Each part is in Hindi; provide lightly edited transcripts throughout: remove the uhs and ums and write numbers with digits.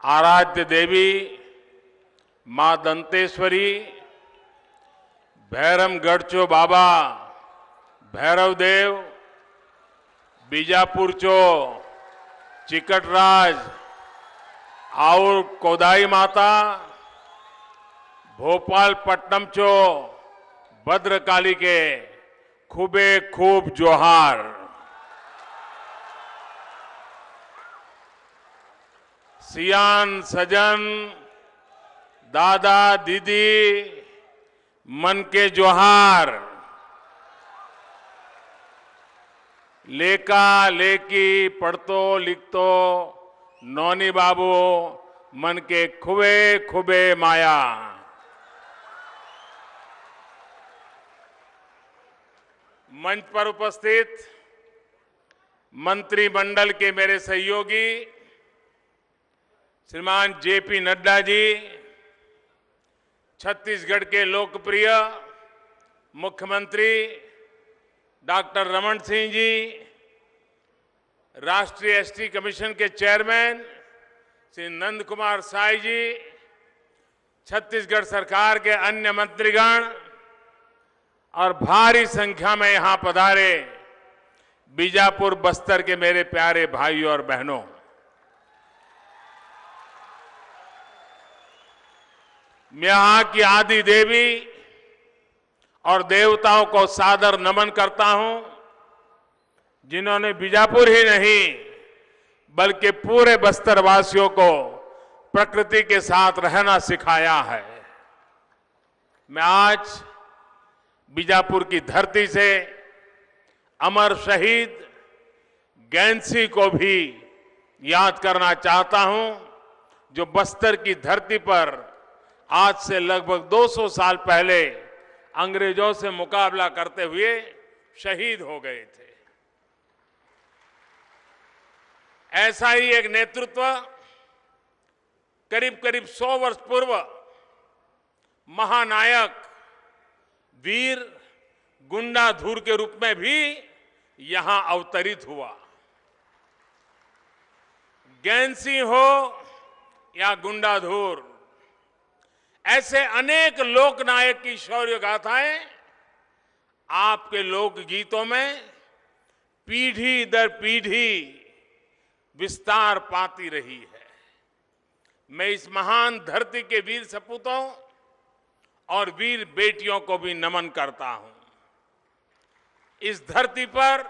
आराध्य देवी मां दंतेश्वरी, भैरम गढ़चो बाबा भैरव देव, बीजापुर चो चिकटराज और कोदाई माता, भोपाल पट्टनम चो भद्रकाली के खूबे खूब जोहार। सियान सजन दादा दीदी मन के जोहार। लेका लेकी पढ़तो लिखतो नौनी बाबू मन के खुबे खुबे माया। मंच पर उपस्थित मंत्रिमंडल के मेरे सहयोगी श्रीमान जेपी नड्डा जी, छत्तीसगढ़ के लोकप्रिय मुख्यमंत्री डॉक्टर रमन सिंह जी, राष्ट्रीय एसटी कमीशन के चेयरमैन श्री नंद कुमार साय जी, छत्तीसगढ़ सरकार के अन्य मंत्रीगण और भारी संख्या में यहां पधारे बीजापुर बस्तर के मेरे प्यारे भाइयों और बहनों, मैं यहां की आदि देवी और देवताओं को सादर नमन करता हूं, जिन्होंने बीजापुर ही नहीं बल्कि पूरे बस्तर वासियों को प्रकृति के साथ रहना सिखाया है। मैं आज बीजापुर की धरती से अमर शहीद गैंसी को भी याद करना चाहता हूं, जो बस्तर की धरती पर आज से लगभग 200 साल पहले अंग्रेजों से मुकाबला करते हुए शहीद हो गए थे। ऐसा ही एक नेतृत्व करीब करीब 100 वर्ष पूर्व महानायक वीर गुंडाधुर के रूप में भी यहां अवतरित हुआ। गैंसी हो या गुंडाधुर, ऐसे अनेक लोकनायक की शौर्य गाथाएं आपके लोकगीतों में पीढ़ी दर पीढ़ी विस्तार पाती रही है। मैं इस महान धरती के वीर सपूतों और वीर बेटियों को भी नमन करता हूं। इस धरती पर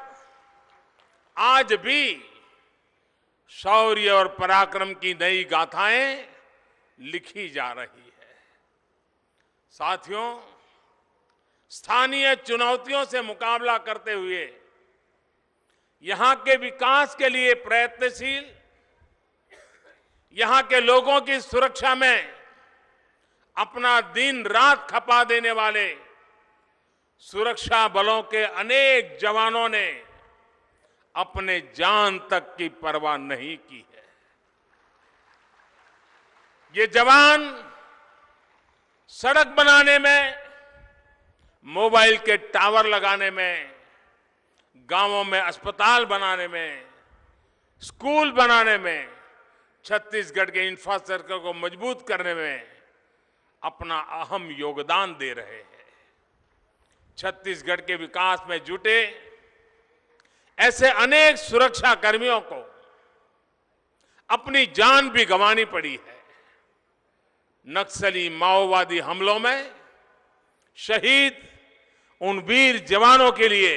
आज भी शौर्य और पराक्रम की नई गाथाएं लिखी जा रही है। साथियों, स्थानीय चुनौतियों से मुकाबला करते हुए यहां के विकास के लिए प्रयत्नशील, यहां के लोगों की सुरक्षा में अपना दिन रात खपा देने वाले सुरक्षा बलों के अनेक जवानों ने अपने जान तक की परवाह नहीं की है। ये जवान सड़क बनाने में, मोबाइल के टावर लगाने में, गांवों में अस्पताल बनाने में, स्कूल बनाने में, छत्तीसगढ़ के इंफ्रास्ट्रक्चर को मजबूत करने में अपना अहम योगदान दे रहे हैं। छत्तीसगढ़ के विकास में जुटे ऐसे अनेक सुरक्षा कर्मियों को अपनी जान भी गंवानी पड़ी है। नक्सली माओवादी हमलों में शहीद उन वीर जवानों के लिए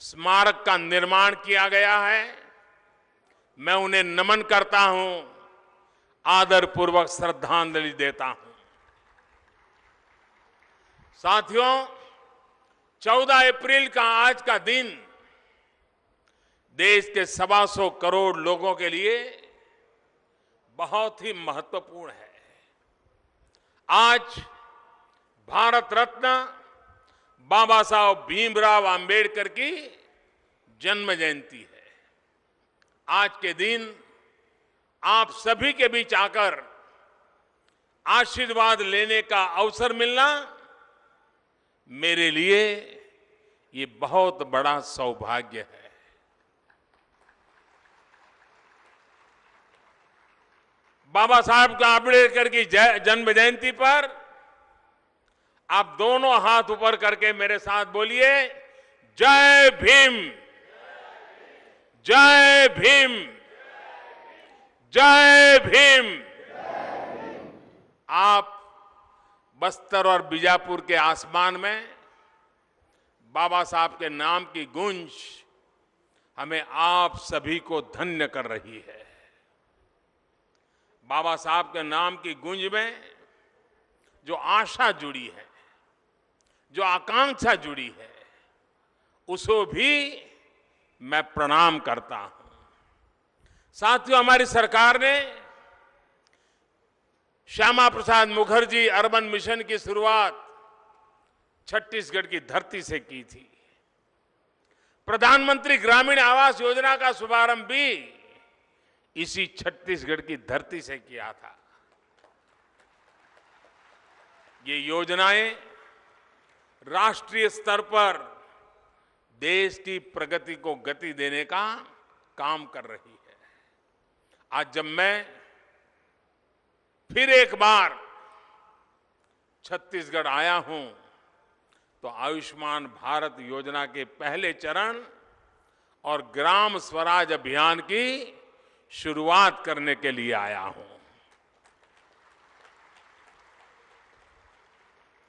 स्मारक का निर्माण किया गया है। मैं उन्हें नमन करता हूं, आदरपूर्वक श्रद्धांजलि देता हूं। साथियों, 14 अप्रैल का आज का दिन देश के 125 करोड़ लोगों के लिए बहुत ही महत्वपूर्ण है। आज भारत रत्न बाबा साहब भीमराव अंबेडकर की जन्म जयंती है। आज के दिन आप सभी के बीच आकर आशीर्वाद लेने का अवसर मिलना मेरे लिए ये बहुत बड़ा सौभाग्य है। बाबा साहब आंबेडकर की जन्म जयंती पर आप दोनों हाथ ऊपर करके मेरे साथ बोलिए, जय भीम, जय भीम, जय भीम। आप बस्तर और बीजापुर के आसमान में बाबा साहब के नाम की गूंज हमें आप सभी को धन्य कर रही है। बाबा साहब के नाम की गूंज में जो आशा जुड़ी है, जो आकांक्षा जुड़ी है, उसको भी मैं प्रणाम करता हूं। साथियों, हमारी सरकार ने श्यामा प्रसाद मुखर्जी अर्बन मिशन की शुरुआत छत्तीसगढ़ की धरती से की थी। प्रधानमंत्री ग्रामीण आवास योजना का शुभारंभ भी इसी छत्तीसगढ़ की धरती से किया था। ये योजनाएं राष्ट्रीय स्तर पर देश की प्रगति को गति देने का काम कर रही है। आज जब मैं फिर एक बार छत्तीसगढ़ आया हूं, तो आयुष्मान भारत योजना के पहले चरण और ग्राम स्वराज अभियान की शुरुआत करने के लिए आया हूं।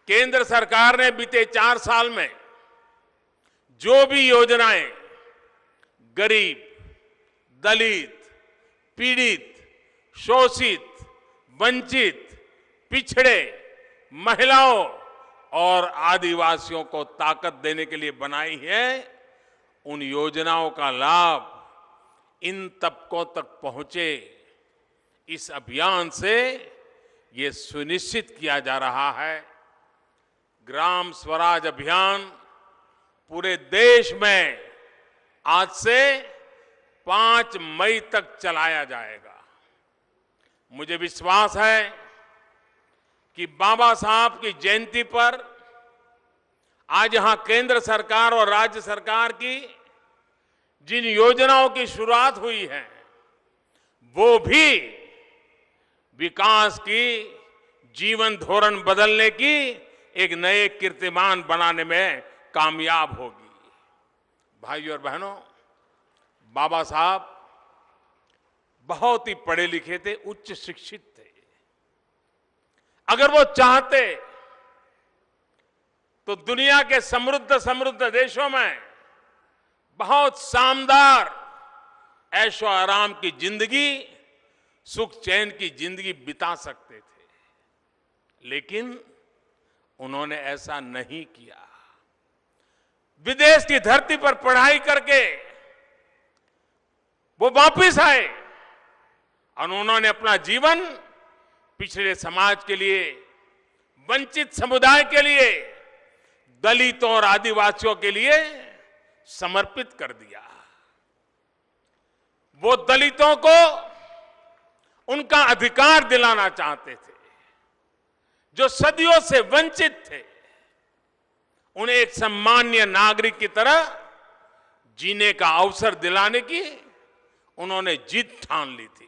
केंद्र सरकार ने बीते 4 साल में जो भी योजनाएं गरीब, दलित, पीड़ित, शोषित, वंचित, पिछड़े, महिलाओं और आदिवासियों को ताकत देने के लिए बनाई है, उन योजनाओं का लाभ इन तबकों तक पहुंचे। इस अभियान से ये सुनिश्चित किया जा रहा है, ग्राम स्वराज अभियान पूरे देश में आज से 5 मई तक चलाया जाएगा। मुझे विश्वास है कि बाबा साहब की जयंती पर आज यहां केंद्र सरकार और राज्य सरकार की जिन योजनाओं की शुरुआत हुई है, वो भी विकास की जीवन धोरण बदलने की एक नए कीर्तिमान बनाने में कामयाब होगी। भाइयों और बहनों, बाबा साहब बहुत ही पढ़े लिखे थे, उच्च शिक्षित थे। अगर वो चाहते तो दुनिया के समृद्ध देशों में बहुत शानदार ऐशो आराम की जिंदगी, सुख चैन की जिंदगी बिता सकते थे, लेकिन उन्होंने ऐसा नहीं किया। विदेश की धरती पर पढ़ाई करके वो वापिस आए और उन्होंने अपना जीवन पिछड़े समाज के लिए, वंचित समुदाय के लिए, दलितों और आदिवासियों के लिए समर्पित कर दिया। वो दलितों को उनका अधिकार दिलाना चाहते थे, जो सदियों से वंचित थे। उन्हें एक सम्मान्य नागरिक की तरह जीने का अवसर दिलाने की उन्होंने जिद ठान ली थी।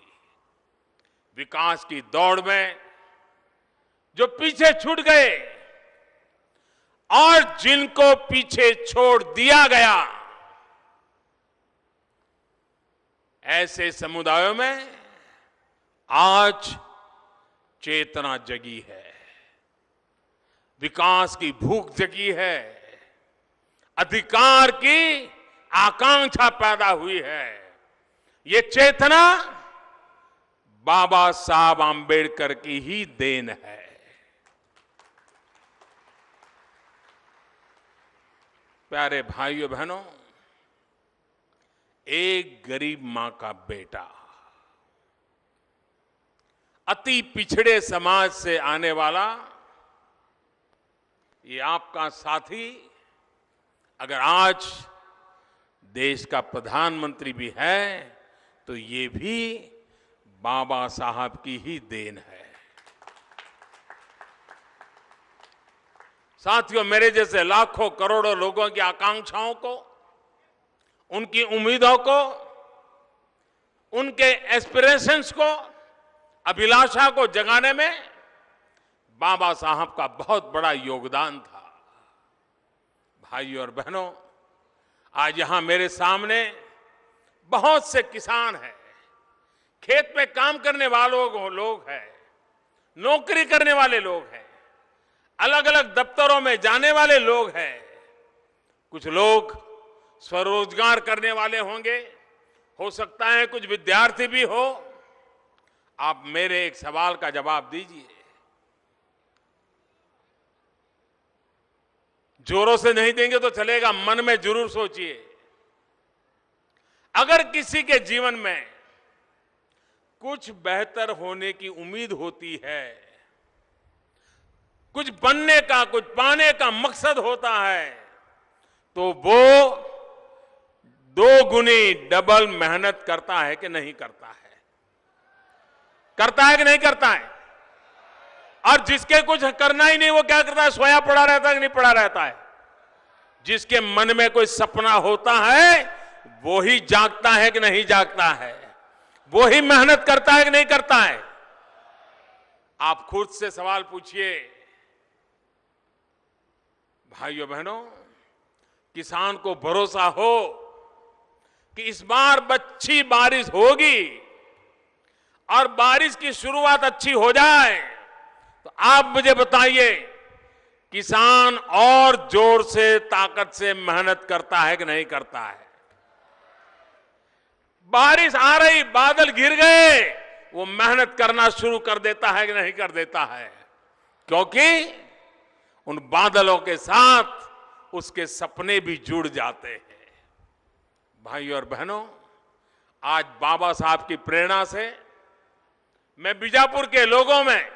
विकास की दौड़ में जो पीछे छूट गए और जिनको पीछे छोड़ दिया गया, ऐसे समुदायों में आज चेतना जगी है, विकास की भूख जगी है, अधिकार की आकांक्षा पैदा हुई है। ये चेतना बाबा साहब आंबेडकर की ही देन है। प्यारे भाइयों बहनों, एक गरीब मां का बेटा, अति पिछड़े समाज से आने वाला ये आपका साथी अगर आज देश का प्रधानमंत्री भी है, तो ये भी बाबा साहब की ही देन है। साथियों, मेरे जैसे लाखों करोड़ों लोगों की आकांक्षाओं को, उनकी उम्मीदों को, उनके एस्पिरेशंस को अभिलाषा को जगाने में बाबा साहब का बहुत बड़ा योगदान था। भाइयों और बहनों, आज यहां मेरे सामने बहुत से किसान हैं, खेत में काम करने वालों लोग हैं, नौकरी करने वाले लोग हैं, अलग अलग दफ्तरों में जाने वाले लोग हैं, कुछ लोग स्वरोजगार करने वाले होंगे, हो सकता है कुछ विद्यार्थी भी हो। आप मेरे एक सवाल का जवाब दीजिए, जोरों से नहीं देंगे तो चलेगा, मन में जरूर सोचिए, अगर किसी के जीवन में कुछ बेहतर होने की उम्मीद होती है, कुछ बनने का, कुछ पाने का मकसद होता है, तो वो दो गुनी डबल मेहनत करता है कि नहीं करता है? करता है कि नहीं करता है? और जिसके कुछ करना ही नहीं, वो क्या करता है? सोया पड़ा रहता है कि नहीं पड़ा रहता है? जिसके मन में कोई सपना होता है, वो ही जागता है कि नहीं जागता है? वो ही मेहनत करता है कि नहीं करता है? आप खुद से सवाल पूछिए। भाइयों बहनों, किसान को भरोसा हो कि इस बार अच्छी बारिश होगी और बारिश की शुरुआत अच्छी हो जाए, तो आप मुझे बताइए, किसान और जोर से, ताकत से मेहनत करता है कि नहीं करता है? बारिश आ रही, बादल घिर गए, वो मेहनत करना शुरू कर देता है कि नहीं कर देता है? क्योंकि उन बादलों के साथ उसके सपने भी जुड़ जाते हैं। भाइयों और बहनों, आज बाबा साहब की प्रेरणा से मैं बीजापुर के लोगों में,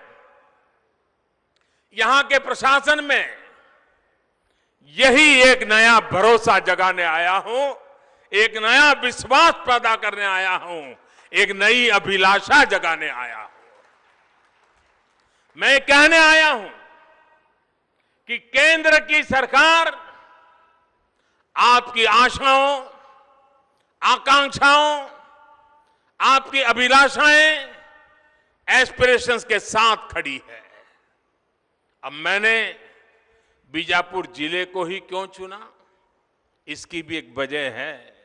यहां के प्रशासन में यही एक नया भरोसा जगाने आया हूं, एक नया विश्वास पैदा करने आया हूं, एक नई अभिलाषा जगाने आया हूं। मैं कहने आया हूं कि केंद्र की सरकार आपकी आशाओं, आकांक्षाओं, आपकी अभिलाषाएं, एस्पिरेशंस के साथ खड़ी है। अब मैंने बीजापुर जिले को ही क्यों चुना, इसकी भी एक वजह है।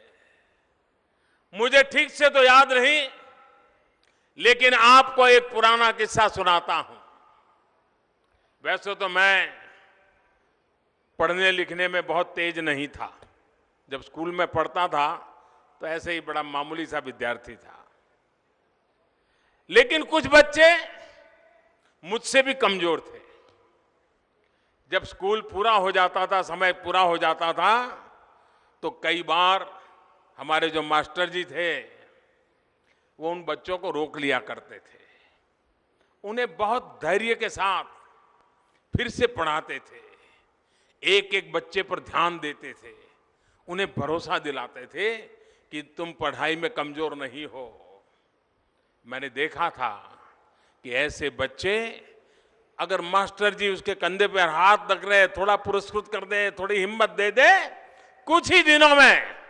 मुझे ठीक से तो याद नहीं, लेकिन आपको एक पुराना किस्सा सुनाता हूं। वैसे तो मैं पढ़ने लिखने में बहुत तेज नहीं था। जब स्कूल में पढ़ता था तो ऐसे ही बड़ा मामूली सा विद्यार्थी था, लेकिन कुछ बच्चे मुझसे भी कमजोर थे। जब स्कूल पूरा हो जाता था, समय पूरा हो जाता था, तो कई बार हमारे जो मास्टर जी थे, वो उन बच्चों को रोक लिया करते थे। उन्हें बहुत धैर्य के साथ फिर से पढ़ाते थे, एक एक बच्चे पर ध्यान देते थे, उन्हें भरोसा दिलाते थे कि तुम पढ़ाई में कमजोर नहीं हो। मैंने देखा था कि ऐसे बच्चे, अगर मास्टर जी उसके कंधे पर हाथ रख रहे, थोड़ा पुरस्कृत कर दे, थोड़ी हिम्मत दे दे, कुछ ही दिनों में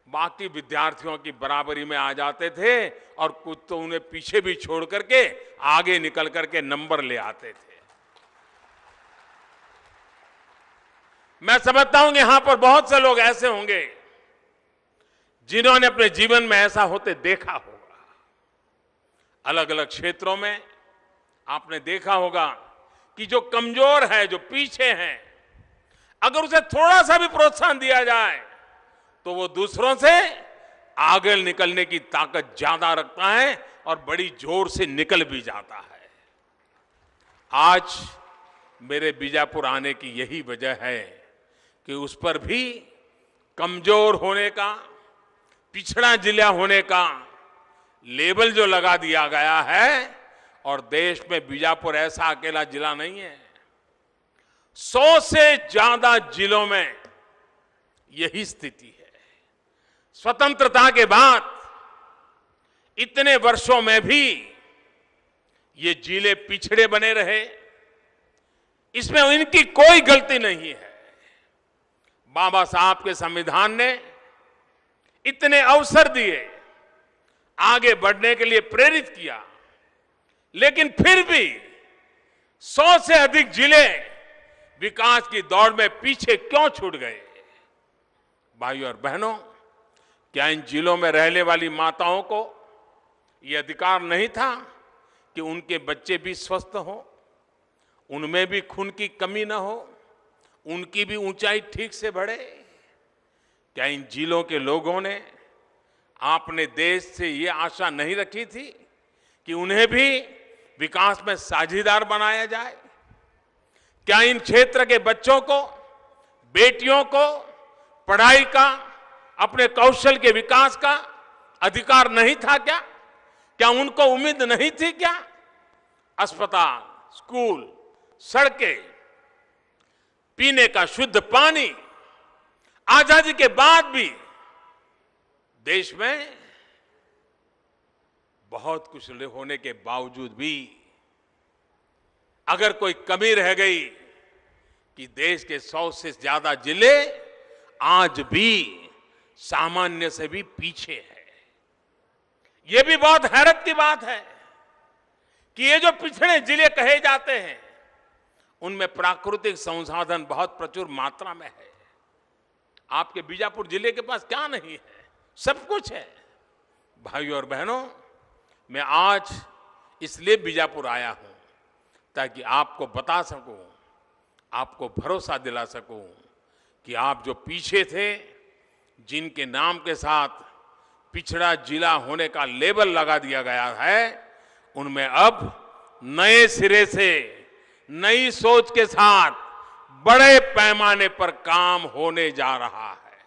बाकी विद्यार्थियों की बराबरी में आ जाते थे, और कुछ तो उन्हें पीछे भी छोड़ करके आगे निकल करके नंबर ले आते थे। मैं समझता हूं कि यहां पर बहुत से लोग ऐसे होंगे जिन्होंने अपने जीवन में ऐसा होते देखा होगा। अलग अलग क्षेत्रों में आपने देखा होगा कि जो कमजोर है, जो पीछे है, अगर उसे थोड़ा सा भी प्रोत्साहन दिया जाए तो वो दूसरों से आगे निकलने की ताकत ज्यादा रखता है और बड़ी जोर से निकल भी जाता है। आज मेरे बीजापुर आने की यही वजह है कि उस पर भी कमजोर होने का, पिछड़ा जिला होने का लेबल जो लगा दिया गया है, और देश में बीजापुर ऐसा अकेला जिला नहीं है, 100 से ज्यादा जिलों में यही स्थिति है। स्वतंत्रता के बाद इतने वर्षों में भी ये जिले पिछड़े बने रहे, इसमें इनकी कोई गलती नहीं है। बाबा साहब के संविधान ने इतने अवसर दिए, आगे बढ़ने के लिए प्रेरित किया, लेकिन फिर भी 100 से अधिक जिले विकास की दौड़ में पीछे क्यों छूट गए? भाइयों और बहनों, क्या इन जिलों में रहने वाली माताओं को यह अधिकार नहीं था कि उनके बच्चे भी स्वस्थ हों, उनमें भी खून की कमी न हो, उनकी भी ऊंचाई ठीक से बढ़े? क्या इन जिलों के लोगों ने आपने देश से ये आशा नहीं रखी थी कि उन्हें भी विकास में साझीदार बनाया जाए? क्या इन क्षेत्र के बच्चों को, बेटियों को पढ़ाई का, अपने कौशल के विकास का अधिकार नहीं था क्या? क्या उनको उम्मीद नहीं थी क्या? अस्पताल, स्कूल, सड़कें, पीने का शुद्ध पानी, आजादी के बाद भी देश में बहुत कुछ होने के बावजूद भी अगर कोई कमी रह गई कि देश के 100 से ज्यादा जिले आज भी सामान्य से भी पीछे है। यह भी बहुत हैरत की बात है कि ये जो पिछड़े जिले कहे जाते हैं उनमें प्राकृतिक संसाधन बहुत प्रचुर मात्रा में है। आपके बीजापुर जिले के पास क्या नहीं है? सब कुछ है। भाइयों और बहनों, मैं आज इसलिए बीजापुर आया हूं ताकि आपको बता सकूं, आपको भरोसा दिला सकूं कि आप जो पीछे थे, जिनके नाम के साथ पिछड़ा जिला होने का लेबल लगा दिया गया है, उनमें अब नए सिरे से, नई सोच के साथ बड़े पैमाने पर काम होने जा रहा है।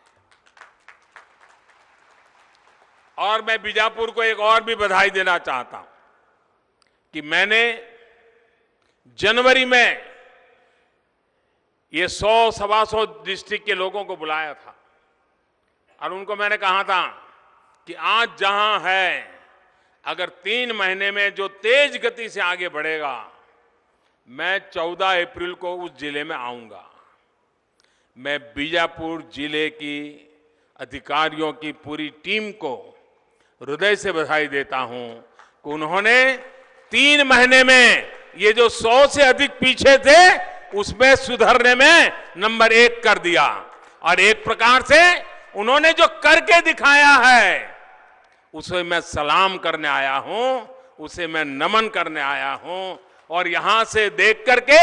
और मैं बीजापुर को एक और भी बधाई देना चाहता हूं कि मैंने जनवरी में ये 100-125 डिस्ट्रिक्ट के लोगों को बुलाया था और उनको मैंने कहा था कि आज जहां है, अगर 3 महीने में जो तेज गति से आगे बढ़ेगा, मैं 14 अप्रैल को उस जिले में आऊंगा। मैं बीजापुर जिले की अधिकारियों की पूरी टीम को हृदय से बधाई देता हूं कि उन्होंने 3 महीने में ये जो 100 से अधिक पीछे थे उसमें सुधरने में नंबर 1 कर दिया। और एक प्रकार से उन्होंने जो करके दिखाया है उसे मैं सलाम करने आया हूं, उसे मैं नमन करने आया हूं और यहां से देख करके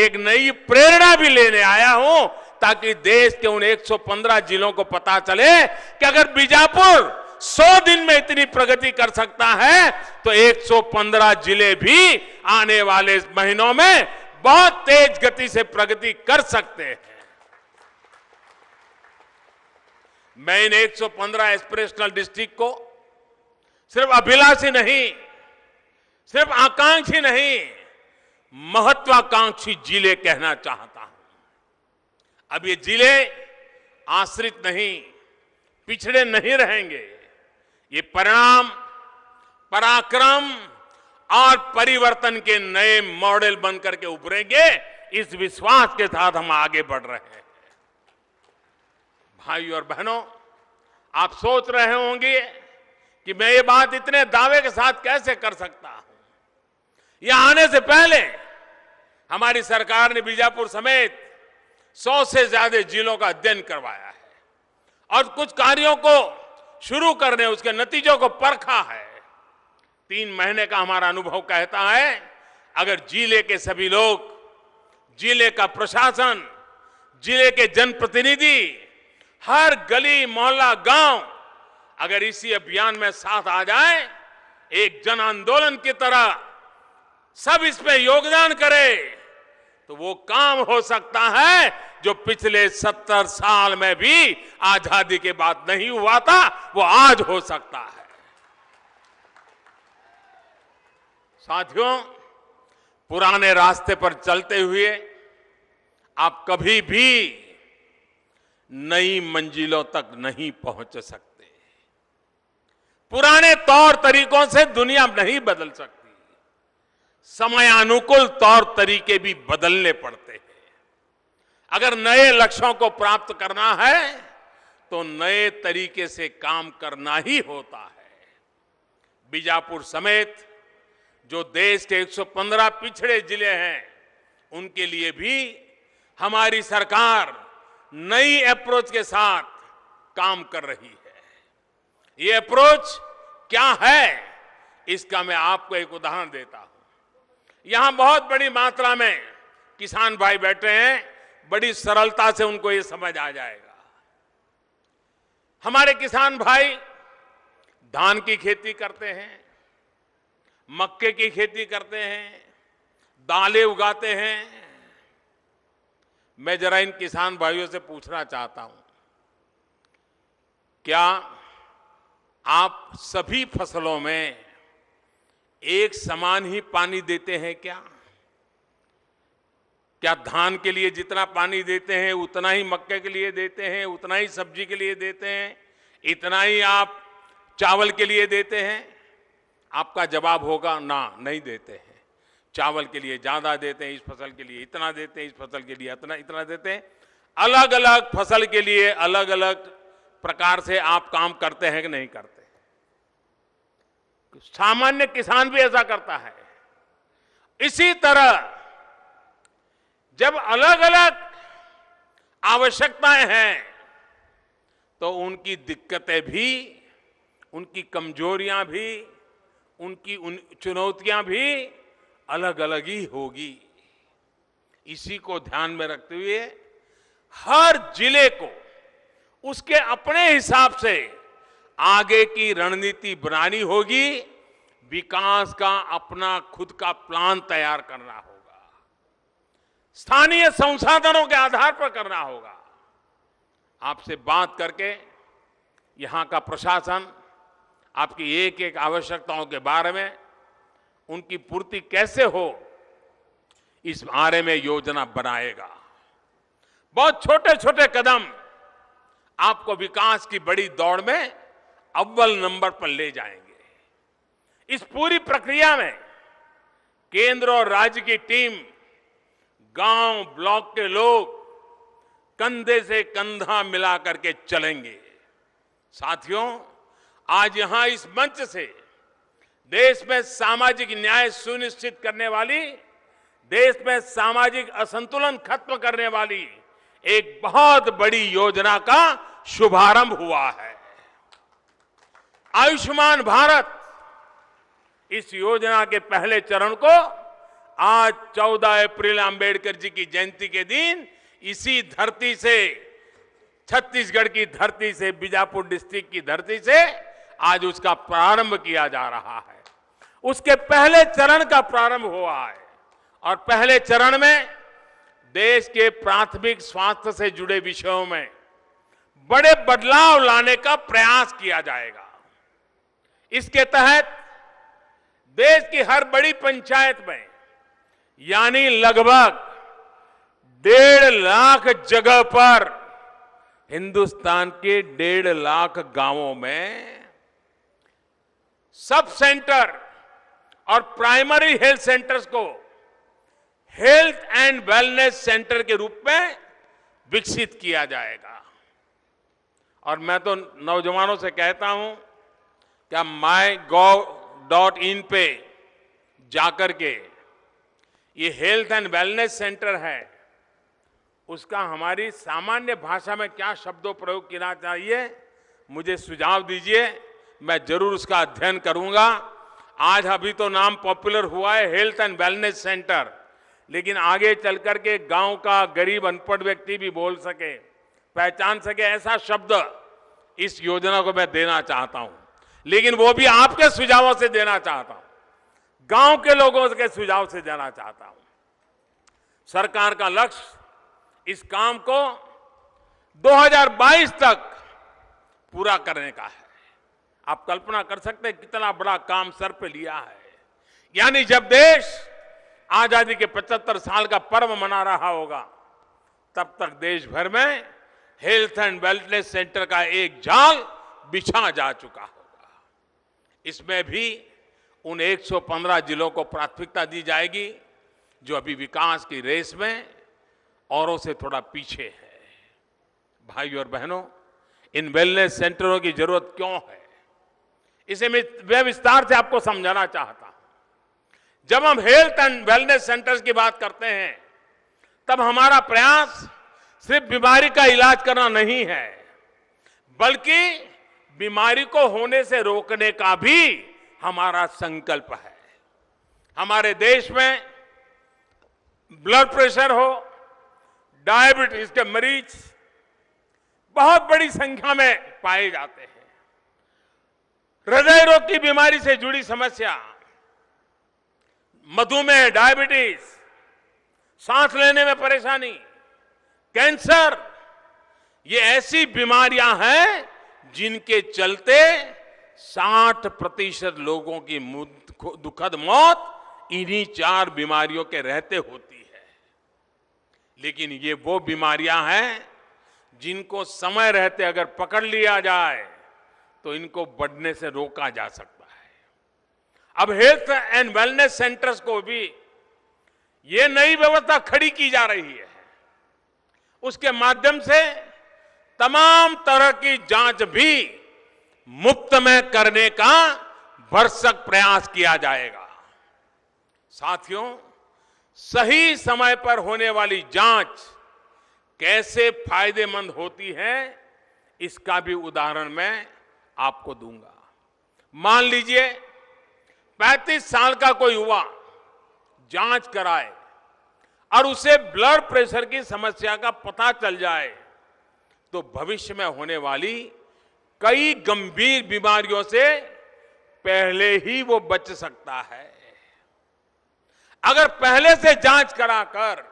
एक नई प्रेरणा भी लेने आया हूं ताकि देश के उन 115 जिलों को पता चले कि अगर बीजापुर 100 दिन में इतनी प्रगति कर सकता है तो 115 जिले भी आने वाले महीनों में बहुत तेज गति से प्रगति कर सकते हैं। मैं इन 115 एस्पिरेशनल डिस्ट्रिक्ट को सिर्फ अभिलाषी नहीं, सिर्फ आकांक्षी नहीं, महत्वाकांक्षी जिले कहना चाहता हूं। अब ये जिले आश्रित नहीं, पिछड़े नहीं रहेंगे। ये परिणाम, पराक्रम और परिवर्तन के नए मॉडल बनकर के उभरेंगे, इस विश्वास के साथ हम आगे बढ़ रहे हैं। भाइयों और बहनों, आप सोच रहे होंगे कि मैं ये बात इतने दावे के साथ कैसे कर सकता हूं। यहां आने से पहले हमारी सरकार ने बीजापुर समेत 100 से ज्यादा जिलों का अध्ययन करवाया है और कुछ कार्यों को शुरू करने, उसके नतीजों को परखा है। 3 महीने का हमारा अनुभव कहता है, अगर जिले के सभी लोग, जिले का प्रशासन, जिले के जनप्रतिनिधि, हर गली मोहल्ला गांव अगर इसी अभियान में साथ आ जाए, एक जन आंदोलन की तरह सब इसमें योगदान करे, तो वो काम हो सकता है जो पिछले 70 साल में भी आजादी के बाद नहीं हुआ था, वो आज हो सकता है। साथियों, पुराने रास्ते पर चलते हुए आप कभी भी नई मंजिलों तक नहीं पहुंच सकते। पुराने तौर तरीकों से दुनिया नहीं बदल सकती। समयानुकूल तौर तरीके भी बदलने पड़ते हैं। अगर नए लक्ष्यों को प्राप्त करना है तो नए तरीके से काम करना ही होता है। बीजापुर समेत जो देश के 115 पिछड़े जिले हैं, उनके लिए भी हमारी सरकार नई अप्रोच के साथ काम कर रही है। ये अप्रोच क्या है, इसका मैं आपको एक उदाहरण देता हूं। यहां बहुत बड़ी मात्रा में किसान भाई बैठे हैं, बड़ी सरलता से उनको ये समझ आ जाएगा। हमारे किसान भाई धान की खेती करते हैं, मक्के की खेती करते हैं, दालें उगाते हैं। मैं जरा इन किसान भाइयों से पूछना चाहता हूं, क्या आप सभी फसलों में एक समान ही पानी देते हैं क्या? क्या धान के लिए जितना पानी देते हैं उतना ही मक्के के लिए देते हैं, उतना ही सब्जी के लिए देते हैं, इतना ही आप चावल के लिए देते हैं? आपका जवाब होगा ना, नहीं देते हैं। चावल के लिए ज्यादा देते हैं, इस फसल के लिए इतना देते हैं, इस फसल के लिए इतना देते हैं। अलग अलग फसल के लिए अलग अलग प्रकार से आप काम करते हैं कि नहीं करते? सामान्य किसान भी ऐसा करता है। इसी तरह जब अलग अलग आवश्यकताएं हैं तो उनकी दिक्कतें भी, उनकी कमजोरियां भी, उनकी चुनौतियां भी अलग अलग ही होगी। इसी को ध्यान में रखते हुए हर जिले को उसके अपने हिसाब से आगे की रणनीति बनानी होगी, विकास का अपना खुद का प्लान तैयार करना होगा, स्थानीय संसाधनों के आधार पर करना होगा। आपसे बात करके यहां का प्रशासन आपकी एक एक आवश्यकताओं के बारे में, उनकी पूर्ति कैसे हो, इस बारे में योजना बनाएगा। बहुत छोटे छोटे कदम आपको विकास की बड़ी दौड़ में अव्वल नंबर पर ले जाएंगे। इस पूरी प्रक्रिया में केंद्र और राज्य की टीम, गांव ब्लॉक के लोग कंधे से कंधा मिला करके चलेंगे। साथियों, आज यहां इस मंच से देश में सामाजिक न्याय सुनिश्चित करने वाली, देश में सामाजिक असंतुलन खत्म करने वाली एक बहुत बड़ी योजना का शुभारंभ हुआ है। आयुष्मान भारत, इस योजना के पहले चरण को आज 14 अप्रैल अंबेडकर जी की जयंती के दिन इसी धरती से, छत्तीसगढ़ की धरती से, बीजापुर डिस्ट्रिक्ट की धरती से आज उसका प्रारंभ किया जा रहा है। उसके पहले चरण का प्रारंभ हुआ है और पहले चरण में देश के प्राथमिक स्वास्थ्य से जुड़े विषयों में बड़े बदलाव लाने का प्रयास किया जाएगा। इसके तहत देश की हर बड़ी पंचायत में, यानी लगभग 1.5 लाख जगह पर, हिंदुस्तान के 1.5 लाख गांवों में सब सेंटर और प्राइमरी हेल्थ सेंटर्स को हेल्थ एंड वेलनेस सेंटर के रूप में विकसित किया जाएगा। और मैं तो नौजवानों से कहता हूं कि mygov.in पे जाकर के ये हेल्थ एंड वेलनेस सेंटर है, उसका हमारी सामान्य भाषा में क्या शब्दों प्रयोग करना चाहिए, मुझे सुझाव दीजिए, मैं जरूर उसका अध्ययन करूंगा। आज अभी तो नाम पॉपुलर हुआ है हेल्थ एंड वेलनेस सेंटर, लेकिन आगे चल करके गांव का गरीब अनपढ़ व्यक्ति भी बोल सके, पहचान सके, ऐसा शब्द इस योजना को मैं देना चाहता हूं। लेकिन वो भी आपके सुझावों से देना चाहता हूं, गांव के लोगों के सुझाव से देना चाहता हूं। सरकार का लक्ष्य इस काम को 2022 तक पूरा करने का है। आप कल्पना कर सकते हैं कितना बड़ा काम सर पे लिया है। यानी जब देश आजादी के 75 साल का पर्व मना रहा होगा, तब तक देश भर में हेल्थ एंड वेलनेस सेंटर का एक जाल बिछा जा चुका होगा। इसमें भी उन 115 जिलों को प्राथमिकता दी जाएगी जो अभी विकास की रेस में औरों से थोड़ा पीछे है। भाइयों और बहनों, इन वेलनेस सेंटरों की जरूरत क्यों है, इसे मैं विस्तार से आपको समझाना चाहता हूं। जब हम हेल्थ एंड वेलनेस सेंटर्स की बात करते हैं तब हमारा प्रयास सिर्फ बीमारी का इलाज करना नहीं है, बल्कि बीमारी को होने से रोकने का भी हमारा संकल्प है। हमारे देश में ब्लड प्रेशर हो, डायबिटीज के मरीज बहुत बड़ी संख्या में पाए जाते हैं। हृदय रोग की बीमारी से जुड़ी समस्या, मधुमेह, डायबिटीज, सांस लेने में परेशानी, कैंसर, ये ऐसी बीमारियां हैं जिनके चलते 60% लोगों की दुखद मौत इन्हीं 4 बीमारियों के रहते होती है। लेकिन ये वो बीमारियां हैं जिनको समय रहते अगर पकड़ लिया जाए तो इनको बढ़ने से रोका जा सकता है। अब हेल्थ एंड वेलनेस सेंटर्स को भी ये नई व्यवस्था खड़ी की जा रही है। उसके माध्यम से तमाम तरह की जांच भी मुफ्त में करने का भरसक प्रयास किया जाएगा। साथियों, सही समय पर होने वाली जांच कैसे फायदेमंद होती है, इसका भी उदाहरण मैं आपको दूंगा। मान लीजिए 35 साल का कोई युवा जांच कराए और उसे ब्लड प्रेशर की समस्या का पता चल जाए तो भविष्य में होने वाली कई गंभीर बीमारियों से पहले ही वो बच सकता है। अगर पहले से जांच कराकर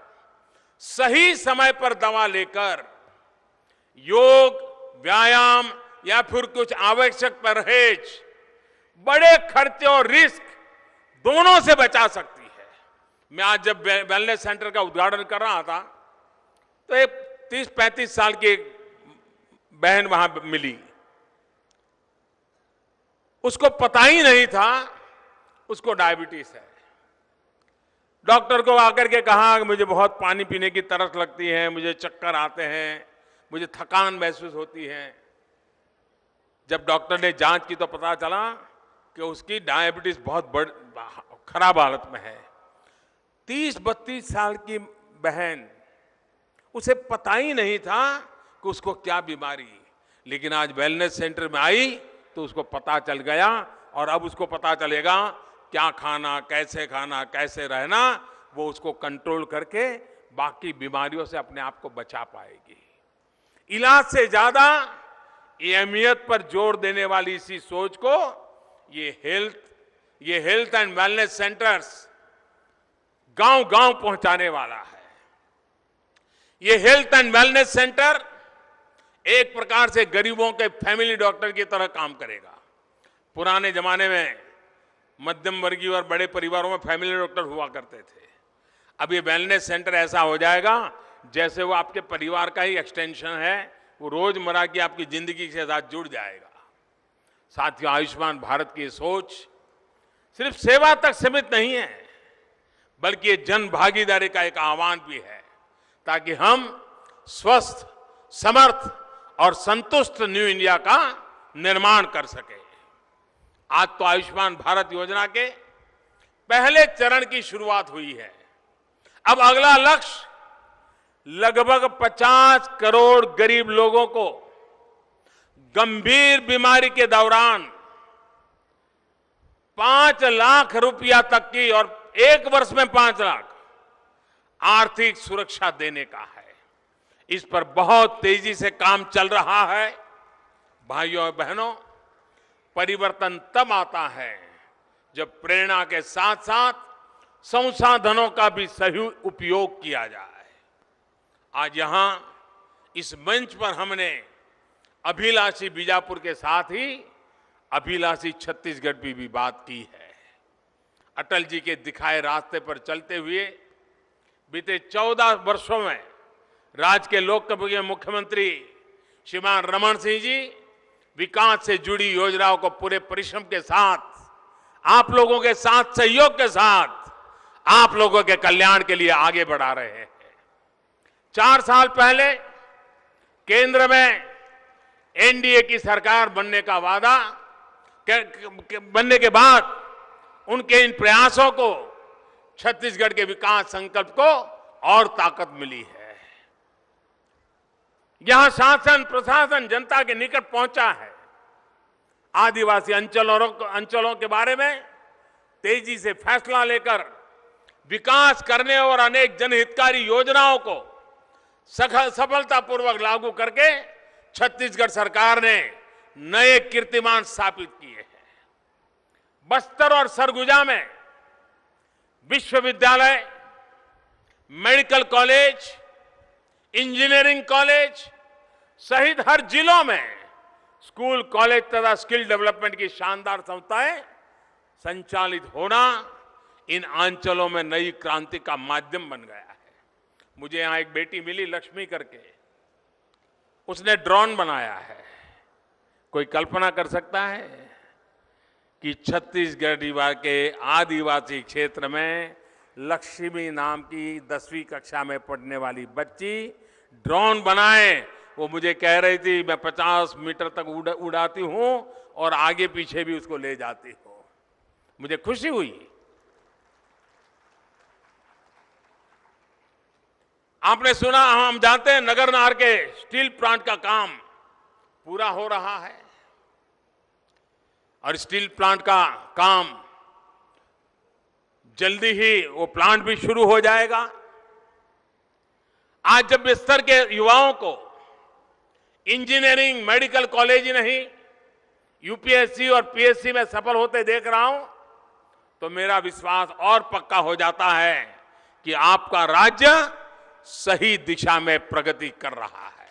सही समय पर दवा लेकर योग, व्यायाम या फिर कुछ आवश्यक परहेज बड़े खर्चे और रिस्क दोनों से बचा सकती है। मैं आज जब वेलनेस सेंटर का उद्घाटन कर रहा था तो एक 30-35 साल की बहन वहां मिली। उसको पता ही नहीं था उसको डायबिटीज है। डॉक्टर को आकर के कहा कि मुझे बहुत पानी पीने की तरस लगती है, मुझे चक्कर आते हैं, मुझे थकान महसूस होती है। जब डॉक्टर ने जांच की तो पता चला कि उसकी डायबिटीज बहुत खराब हालत में है। 30-32 साल की बहन, उसे पता ही नहीं था कि उसको क्या बीमारी, लेकिन आज वेलनेस सेंटर में आई तो उसको पता चल गया और अब उसको पता चलेगा क्या खाना, कैसे रहना, वो उसको कंट्रोल करके बाकी बीमारियों से अपने आप को बचा पाएगी। इलाज से ज्यादा अहमियत पर जोर देने वाली इसी सोच को ये हेल्थ एंड वेलनेस सेंटर्स गांव-गांव पहुंचाने वाला है। ये हेल्थ एंड वेलनेस सेंटर एक प्रकार से गरीबों के फैमिली डॉक्टर की तरह काम करेगा। पुराने जमाने में मध्यम वर्गीय और बड़े परिवारों में फैमिली डॉक्टर हुआ करते थे। अब ये वेलनेस सेंटर ऐसा हो जाएगा जैसे वो आपके परिवार का ही एक्सटेंशन है, वो रोजमर्रा की आपकी जिंदगी के साथ जुड़ जाएगा। साथियों, आयुष्मान भारत की सोच सिर्फ सेवा तक सीमित नहीं है, बल्कि ये जन भागीदारी का एक आह्वान भी है, ताकि हम स्वस्थ, समर्थ और संतुष्ट न्यू इंडिया का निर्माण कर सके। आज तो आयुष्मान भारत योजना के पहले चरण की शुरुआत हुई है। अब अगला लक्ष्य लगभग 50 करोड़ गरीब लोगों को गंभीर बीमारी के दौरान 5 लाख रुपया तक की और 1 वर्ष में 5 लाख आर्थिक सुरक्षा देने का है। इस पर बहुत तेजी से काम चल रहा है। भाइयों और बहनों, परिवर्तन तब आता है जब प्रेरणा के साथ साथ संसाधनों का भी सही उपयोग किया जाए। आज यहां इस मंच पर हमने अभिलाषी बीजापुर के साथ ही अभिलाषी छत्तीसगढ़ की भी बात की है। अटल जी के दिखाए रास्ते पर चलते हुए बीते 14 वर्षों में राज्य के लोकसभा मुख्यमंत्री श्रीमान रमन सिंह जी विकास से जुड़ी योजनाओं को पूरे परिश्रम के साथ, आप लोगों के साथ, सहयोग के साथ, आप लोगों के कल्याण के लिए आगे बढ़ा रहे हैं। 4 साल पहले केंद्र में एनडीए की सरकार बनने का वादा बनने के बाद उनके इन प्रयासों को छत्तीसगढ़ के विकास संकल्प को और ताकत मिली है। यहां शासन प्रशासन जनता के निकट पहुंचा है। आदिवासी अंचलों के बारे में तेजी से फैसला लेकर विकास करने और अनेक जनहितकारी योजनाओं को सफलतापूर्वक लागू करके छत्तीसगढ़ सरकार ने नए कीर्तिमान स्थापित किए हैं। बस्तर और सरगुजा में विश्वविद्यालय, मेडिकल कॉलेज, इंजीनियरिंग कॉलेज सहित हर जिलों में स्कूल, कॉलेज तथा स्किल डेवलपमेंट की शानदार संस्थाएं संचालित होना इन अंचलों में नई क्रांति का माध्यम बन गया है। मुझे यहां एक बेटी मिली लक्ष्मी करके, उसने ड्रोन बनाया है। कोई कल्पना कर सकता है कि छत्तीसगढ़ के आदिवासी क्षेत्र में लक्ष्मी नाम की 10वीं कक्षा में पढ़ने वाली बच्ची ड्रोन बनाए। वो मुझे कह रही थी मैं 50 मीटर तक उड़ाती हूं और आगे पीछे भी उसको ले जाती हूं। मुझे खुशी हुई। आपने सुना, हम जानते हैं नगरनार के स्टील प्लांट का काम पूरा हो रहा है और स्टील प्लांट का काम जल्दी ही वो प्लांट भी शुरू हो जाएगा। आज जब बस्तर के युवाओं को इंजीनियरिंग, मेडिकल कॉलेज ही नहीं, यूपीएससी और पीएससी में सफल होते देख रहा हूं तो मेरा विश्वास और पक्का हो जाता है कि आपका राज्य सही दिशा में प्रगति कर रहा है।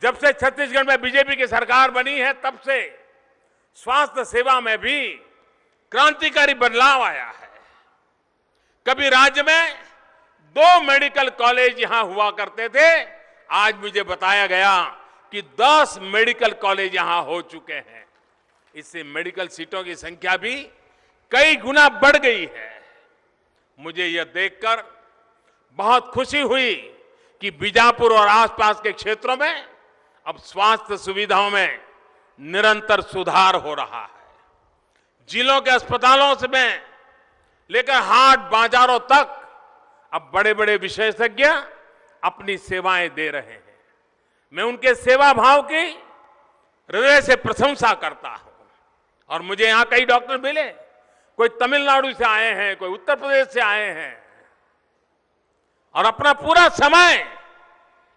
जब से छत्तीसगढ़ में बीजेपी की सरकार बनी है तब से स्वास्थ्य सेवा में भी क्रांतिकारी बदलाव आया है। कभी राज्य में 2 मेडिकल कॉलेज यहां हुआ करते थे, आज मुझे बताया गया कि 10 मेडिकल कॉलेज यहां हो चुके हैं। इससे मेडिकल सीटों की संख्या भी कई गुना बढ़ गई है। मुझे यह देखकर बहुत खुशी हुई कि बीजापुर और आसपास के क्षेत्रों में अब स्वास्थ्य सुविधाओं में निरंतर सुधार हो रहा है। जिलों के अस्पतालों से में लेकर हाट बाजारों तक अब बड़े बड़े विशेषज्ञ अपनी सेवाएं दे रहे हैं। मैं उनके सेवा भाव की हृदय से प्रशंसा करता हूं। और मुझे यहां कई डॉक्टर मिले, कोई तमिलनाडु से आए हैं, कोई उत्तर प्रदेश से आए हैं और अपना पूरा समय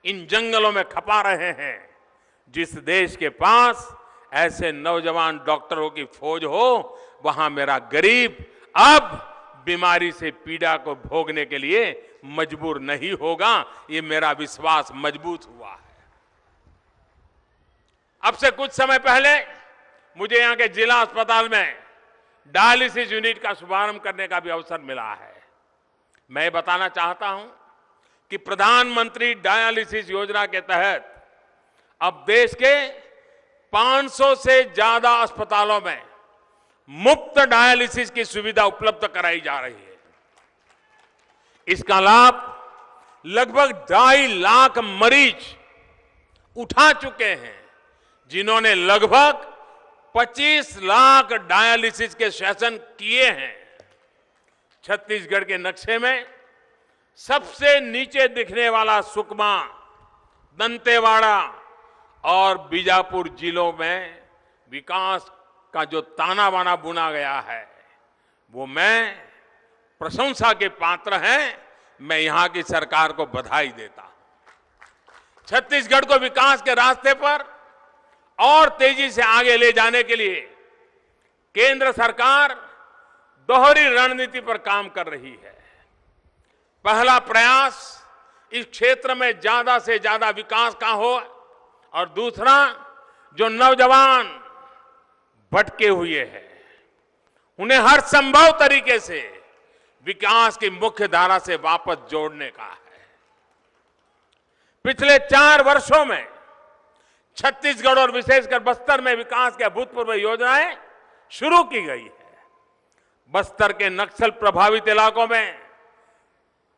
इन जंगलों में खपा रहे हैं। जिस देश के पास ऐसे नौजवान डॉक्टरों की फौज हो, वहां मेरा गरीब अब बीमारी से पीड़ा को भोगने के लिए मजबूर नहीं होगा। ये मेरा विश्वास मजबूत हुआ है। अब से कुछ समय पहले मुझे यहां के जिला अस्पताल में डायलिसिस यूनिट का शुभारंभ करने का भी अवसर मिला है। मैं बताना चाहता हूं कि प्रधानमंत्री डायलिसिस योजना के तहत अब देश के 500 से ज्यादा अस्पतालों में मुफ्त डायलिसिस की सुविधा उपलब्ध कराई जा रही है। इसका लाभ लगभग 2.5 लाख मरीज उठा चुके हैं, जिन्होंने लगभग 25 लाख डायलिसिस के सेशन किए हैं। छत्तीसगढ़ के नक्शे में सबसे नीचे दिखने वाला सुकमा, दंतेवाड़ा और बीजापुर जिलों में विकास का जो ताना बाना बुना गया है, वो मैं प्रशंसा के पात्र हैं। मैं यहां की सरकार को बधाई देता हूं। छत्तीसगढ़ को विकास के रास्ते पर और तेजी से आगे ले जाने के लिए केंद्र सरकार दोहरी रणनीति पर काम कर रही है। पहला प्रयास इस क्षेत्र में ज्यादा से ज्यादा विकास का हो और दूसरा जो नौजवान भटके हुए हैं उन्हें हर संभव तरीके से विकास की मुख्य धारा से वापस जोड़ने का है। पिछले 4 वर्षों में छत्तीसगढ़ और विशेषकर बस्तर में विकास की अभूतपूर्व योजनाएं शुरू की गई है। बस्तर के नक्सल प्रभावित इलाकों में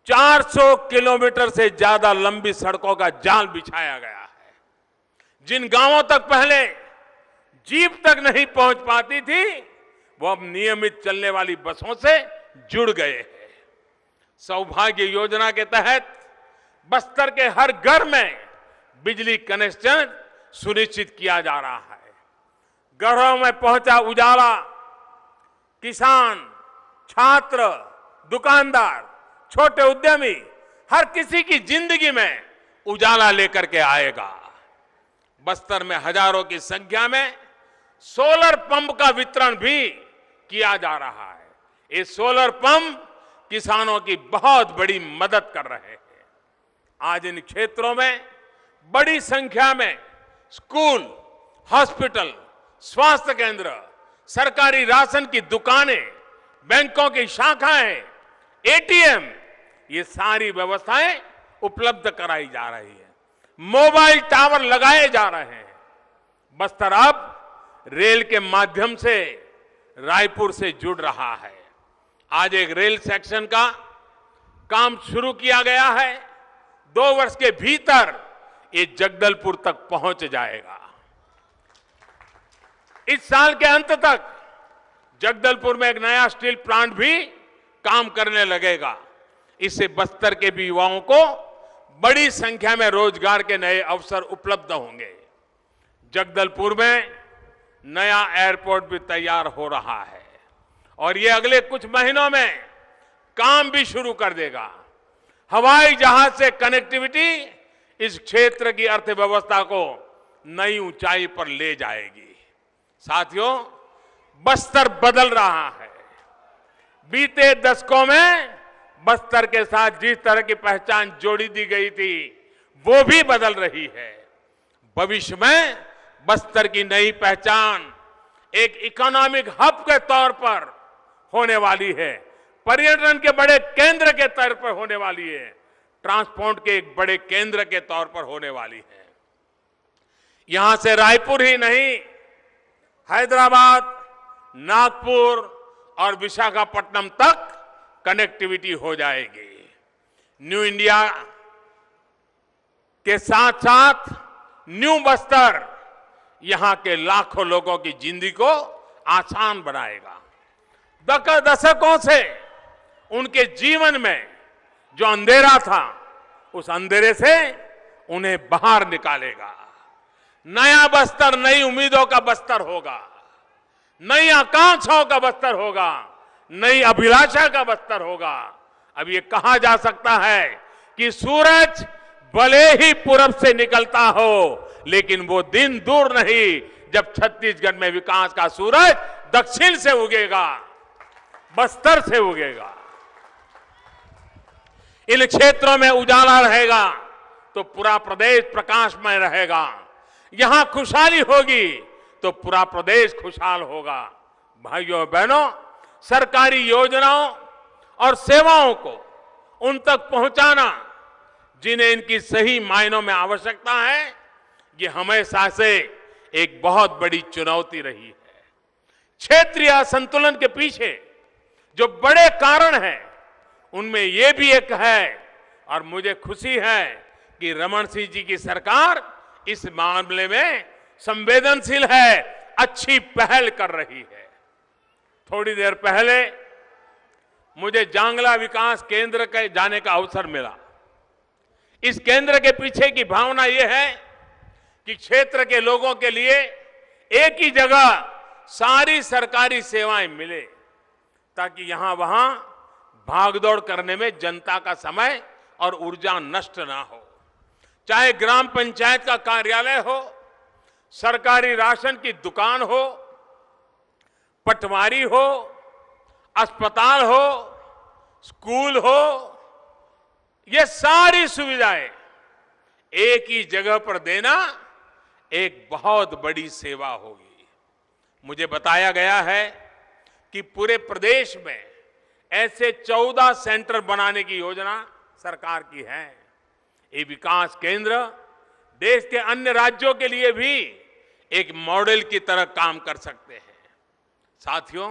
400 किलोमीटर से ज्यादा लंबी सड़कों का जाल बिछाया गया है। जिन गांवों तक पहले जीप तक नहीं पहुंच पाती थी, वो अब नियमित चलने वाली बसों से जुड़ गए हैं। सौभाग्य योजना के तहत बस्तर के हर घर में बिजली कनेक्शन सुनिश्चित किया जा रहा है। घरों में पहुंचा उजाला, किसान, छात्र, दुकानदार, छोटे उद्यमी, हर किसी की जिंदगी में उजाला लेकर के आएगा। बस्तर में हजारों की संख्या में सोलर पंप का वितरण भी किया जा रहा है। ये सोलर पंप किसानों की बहुत बड़ी मदद कर रहे हैं। आज इन क्षेत्रों में बड़ी संख्या में स्कूल, हॉस्पिटल, स्वास्थ्य केंद्र, सरकारी राशन की दुकानें, बैंकों की शाखाएं, एटीएम, ये सारी व्यवस्थाएं उपलब्ध कराई जा रही है। मोबाइल टावर लगाए जा रहे हैं। बस्तर अब रेल के माध्यम से रायपुर से जुड़ रहा है। आज एक रेल सेक्शन का काम शुरू किया गया है। 2 वर्ष के भीतर ये जगदलपुर तक पहुंच जाएगा। इस साल के अंत तक जगदलपुर में एक नया स्टील प्लांट भी काम करने लगेगा। इससे बस्तर के भी युवाओं को बड़ी संख्या में रोजगार के नए अवसर उपलब्ध होंगे। जगदलपुर में नया एयरपोर्ट भी तैयार हो रहा है और ये अगले कुछ महीनों में काम भी शुरू कर देगा। हवाई जहाज से कनेक्टिविटी इस क्षेत्र की अर्थव्यवस्था को नई ऊंचाई पर ले जाएगी। साथियों, बस्तर बदल रहा है। बीते दशकों में बस्तर के साथ जिस तरह की पहचान जोड़ी दी गई थी, वो भी बदल रही है। भविष्य में बस्तर की नई पहचान एक इकोनॉमिक हब के तौर पर होने वाली है, पर्यटन के बड़े केंद्र के तौर पर होने वाली है, ट्रांसपोर्ट के एक बड़े केंद्र के तौर पर होने वाली है। यहां से रायपुर ही नहीं, हैदराबाद, नागपुर और विशाखापट्टनम तक कनेक्टिविटी हो जाएगी। न्यू इंडिया के साथ साथ न्यू बस्तर यहां के लाखों लोगों की जिंदगी को आसान बनाएगा। दशकों से उनके जीवन में जो अंधेरा था, उस अंधेरे से उन्हें बाहर निकालेगा। नया बस्तर नई उम्मीदों का बस्तर होगा, नई आकांक्षाओं का बस्तर होगा, नई अभिलाषा का बस्तर होगा। अब ये कहा जा सकता है कि सूरज भले ही पूरब से निकलता हो, लेकिन वो दिन दूर नहीं जब छत्तीसगढ़ में विकास का सूरज दक्षिण से उगेगा, बस्तर से उगेगा। इन क्षेत्रों में उजाला रहेगा तो पूरा प्रदेश प्रकाशमय रहेगा। यहां खुशहाली होगी तो पूरा प्रदेश खुशहाल होगा। भाइयों बहनों, सरकारी योजनाओं और सेवाओं को उन तक पहुंचाना जिन्हें इनकी सही मायनों में आवश्यकता है, ये हमेशा से एक बहुत बड़ी चुनौती रही है। क्षेत्रीय असंतुलन के पीछे जो बड़े कारण हैं, उनमें ये भी एक है, और मुझे खुशी है कि रमन सिंह जी की सरकार इस मामले में संवेदनशील है, अच्छी पहल कर रही है। थोड़ी देर पहले मुझे जांगला विकास केंद्र के जाने का अवसर मिला। इस केंद्र के पीछे की भावना यह है कि क्षेत्र के लोगों के लिए एक ही जगह सारी सरकारी सेवाएं मिले, ताकि यहां वहां भागदौड़ करने में जनता का समय और ऊर्जा नष्ट ना हो। चाहे ग्राम पंचायत का कार्यालय हो, सरकारी राशन की दुकान हो, पटवारी हो, अस्पताल हो, स्कूल हो, ये सारी सुविधाएं एक ही जगह पर देना एक बहुत बड़ी सेवा होगी। मुझे बताया गया है कि पूरे प्रदेश में ऐसे 14 सेंटर बनाने की योजना सरकार की है। ये विकास केंद्र देश के अन्य राज्यों के लिए भी एक मॉडल की तरह काम कर सकते हैं। साथियों,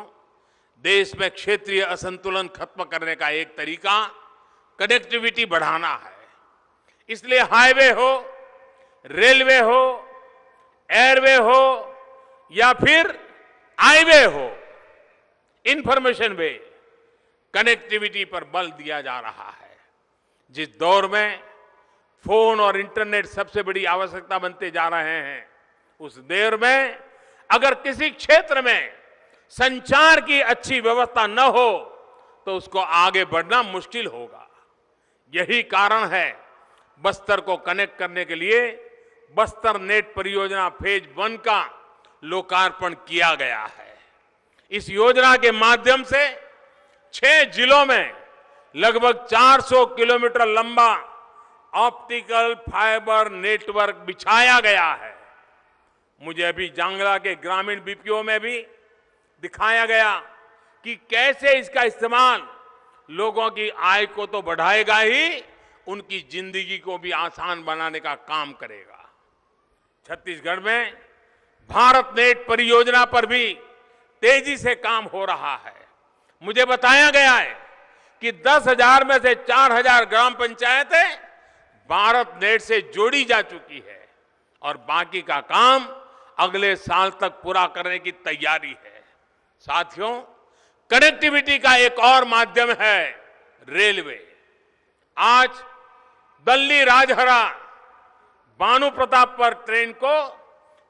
देश में क्षेत्रीय असंतुलन खत्म करने का एक तरीका कनेक्टिविटी बढ़ाना है। इसलिए हाईवे हो, रेलवे हो, एयरवे हो या फिर हाईवे हो, इंफॉर्मेशन वे, कनेक्टिविटी पर बल दिया जा रहा है। जिस दौर में फोन और इंटरनेट सबसे बड़ी आवश्यकता बनते जा रहे हैं, उस दौर में अगर किसी क्षेत्र में संचार की अच्छी व्यवस्था न हो तो उसको आगे बढ़ना मुश्किल होगा। यही कारण है बस्तर को कनेक्ट करने के लिए बस्तर नेट परियोजना फेज 1 का लोकार्पण किया गया है। इस योजना के माध्यम से 6 जिलों में लगभग 400 किलोमीटर लंबा ऑप्टिकल फाइबर नेटवर्क बिछाया गया है। मुझे अभी जांगला के ग्रामीण बीपीओ में भी दिखाया गया कि कैसे इसका इस्तेमाल लोगों की आय को तो बढ़ाएगा ही, उनकी जिंदगी को भी आसान बनाने का काम करेगा। छत्तीसगढ़ में भारत नेट परियोजना पर भी तेजी से काम हो रहा है। मुझे बताया गया है कि 10,000 में से 4,000 ग्राम पंचायतें भारत नेट से जोड़ी जा चुकी है और बाकी का काम अगले साल तक पूरा करने की तैयारी है। साथियों, कनेक्टिविटी का एक और माध्यम है रेलवे। आज दिल्ली राजहरा भानु प्रताप पर ट्रेन को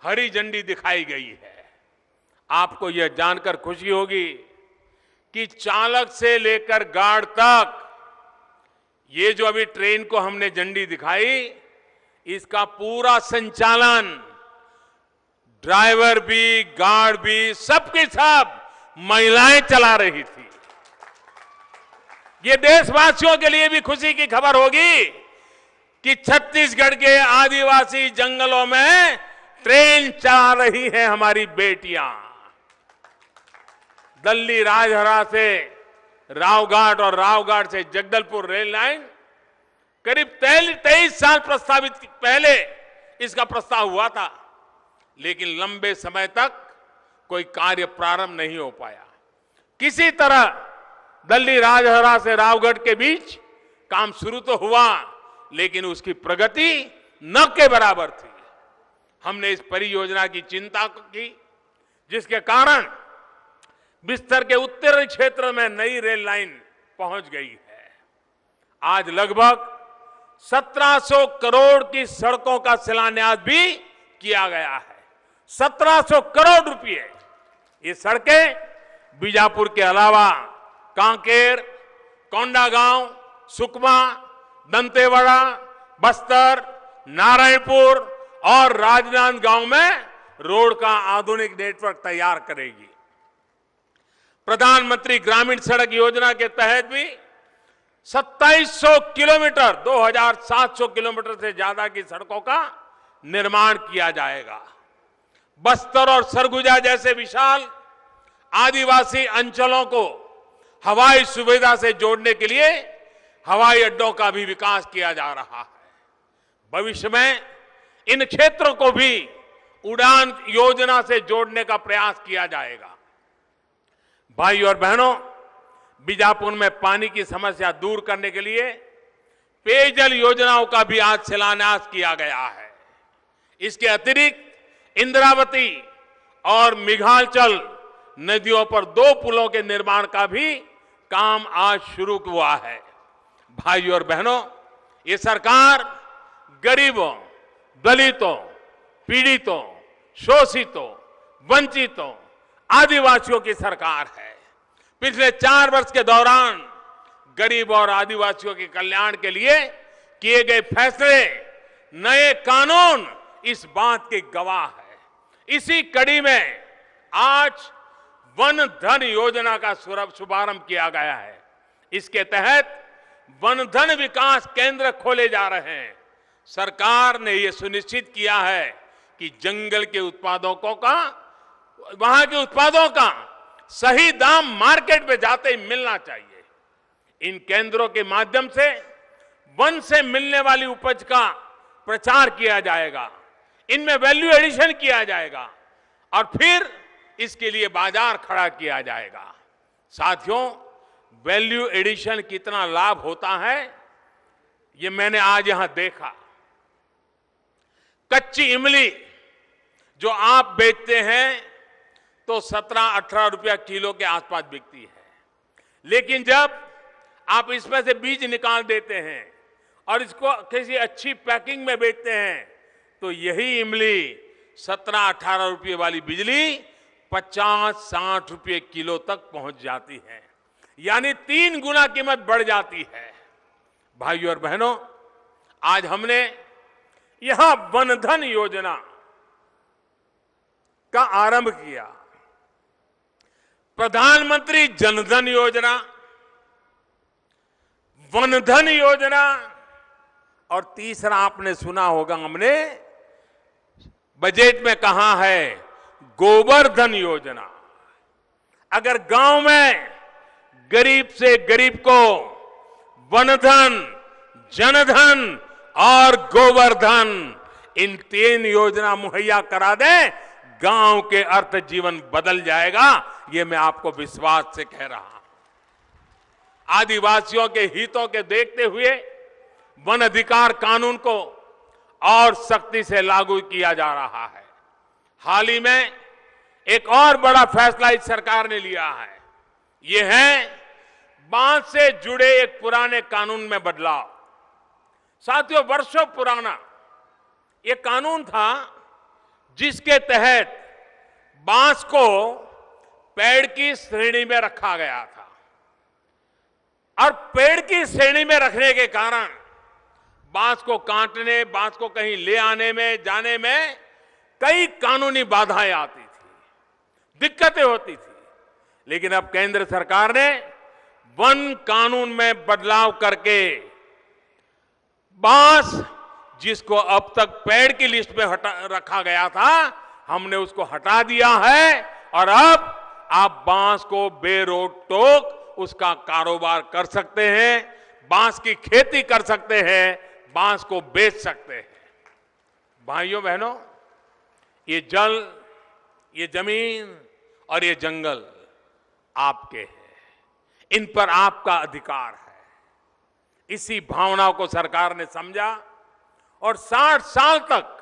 हरी झंडी दिखाई गई है। आपको यह जानकर खुशी होगी कि चालक से लेकर गार्ड तक ये जो अभी ट्रेन को हमने झंडी दिखाई, इसका पूरा संचालन ड्राइवर भी, गार्ड भी, सबके सब महिलाएं चला रही थी। ये देशवासियों के लिए भी खुशी की खबर होगी कि छत्तीसगढ़ के आदिवासी जंगलों में ट्रेन चला रही है हमारी बेटियां। दिल्ली राजहरा से रावघाट और रावघाट से जगदलपुर रेल लाइन करीब 23 साल प्रस्तावित पहले इसका प्रस्ताव हुआ था, लेकिन लंबे समय तक कोई कार्य प्रारंभ नहीं हो पाया। किसी तरह दिल्ली राजहरा से रावगढ़ के बीच काम शुरू तो हुआ, लेकिन उसकी प्रगति न के बराबर थी। हमने इस परियोजना की चिंता की, जिसके कारण बिस्तर के उत्तरी क्षेत्र में नई रेल लाइन पहुंच गई है। आज लगभग 1700 करोड़ की सड़कों का शिलान्यास भी किया गया है। 1700 करोड़ रुपए। ये सड़कें बीजापुर के अलावा कांकेर, कोंडागांव, सुकमा, दंतेवाड़ा, बस्तर, नारायणपुर और राजनांदगांव में रोड का आधुनिक नेटवर्क तैयार करेगी। प्रधानमंत्री ग्रामीण सड़क योजना के तहत भी 2700 किलोमीटर, 2700 किलोमीटर से ज्यादा की सड़कों का निर्माण किया जाएगा। बस्तर और सरगुजा जैसे विशाल आदिवासी अंचलों को हवाई सुविधा से जोड़ने के लिए हवाई अड्डों का भी विकास किया जा रहा है। भविष्य में इन क्षेत्रों को भी उड़ान योजना से जोड़ने का प्रयास किया जाएगा। भाई और बहनों, बीजापुर में पानी की समस्या दूर करने के लिए पेयजल योजनाओं का भी आज शिलान्यास किया गया है। इसके अतिरिक्त इंद्रावती और मेघाचल नदियों पर 2 पुलों के निर्माण का भी काम आज शुरू हुआ है। भाई और बहनों, ये सरकार गरीबों, दलितों, पीड़ितों, शोषितों, वंचितों, आदिवासियों की सरकार है। पिछले 4 वर्ष के दौरान गरीब और आदिवासियों के कल्याण के लिए किए गए फैसले, नए कानून इस बात के गवाह है। इसी कड़ी में आज वन धन योजना का शुभारंभ किया गया है। इसके तहत वन धन विकास केंद्र खोले जा रहे हैं। सरकार ने यह सुनिश्चित किया है कि जंगल के उत्पादों वहां के उत्पादों का सही दाम मार्केट में जाते ही मिलना चाहिए। इन केंद्रों के माध्यम से वन से मिलने वाली उपज का प्रचार किया जाएगा, इनमें वैल्यू एडिशन किया जाएगा और फिर इसके लिए बाजार खड़ा किया जाएगा। साथियों, वैल्यू एडिशन कितना लाभ होता है, ये मैंने आज यहां देखा। कच्ची इमली जो आप बेचते हैं तो 17-18 रुपया किलो के आसपास बिकती है, लेकिन जब आप इसमें से बीज निकाल देते हैं और इसको किसी अच्छी पैकिंग में बेचते हैं तो यही इमली 17-18 रुपये वाली बिजली 50-60 रुपये किलो तक पहुंच जाती है, यानी 3 गुना कीमत बढ़ जाती है। भाइयों और बहनों, आज हमने यहां वनधन योजना का आरंभ किया, प्रधानमंत्री जनधन योजना, वनधन योजना, और तीसरा आपने सुना होगा हमने बजट में कहा है गोवर्धन योजना। अगर गांव में गरीब से गरीब को वनधन, जनधन और गोवर्धन, इन 3 योजना मुहैया करा दें, गांव के अर्थ जीवन बदल जाएगा। ये मैं आपको विश्वास से कह रहा हूं। आदिवासियों के हितों के देखते हुए वन अधिकार कानून को और सख्ती से लागू किया जा रहा है। हाल ही में एक और बड़ा फैसला इस सरकार ने लिया है, ये है बांस से जुड़े एक पुराने कानून में बदलाव। साथियों, वर्षों पुराना ये कानून था जिसके तहत बांस को पेड़ की श्रेणी में रखा गया था, और पेड़ की श्रेणी में रखने के कारण बांस को काटने, बांस को कहीं ले आने में, जाने में कई कानूनी बाधाएं आती थी, दिक्कतें होती थी। लेकिन अब केंद्र सरकार ने वन कानून में बदलाव करके बांस, जिसको अब तक पेड़ की लिस्ट में रखा गया था, हमने उसको हटा दिया है, और अब आप बांस को बेरोक टोक उसका कारोबार कर सकते हैं, बांस की खेती कर सकते हैं, बांस को बेच सकते हैं। भाइयों बहनों, ये जल, ये जमीन और ये जंगल आपके हैं, इन पर आपका अधिकार है। इसी भावना को सरकार ने समझा और 60 साल तक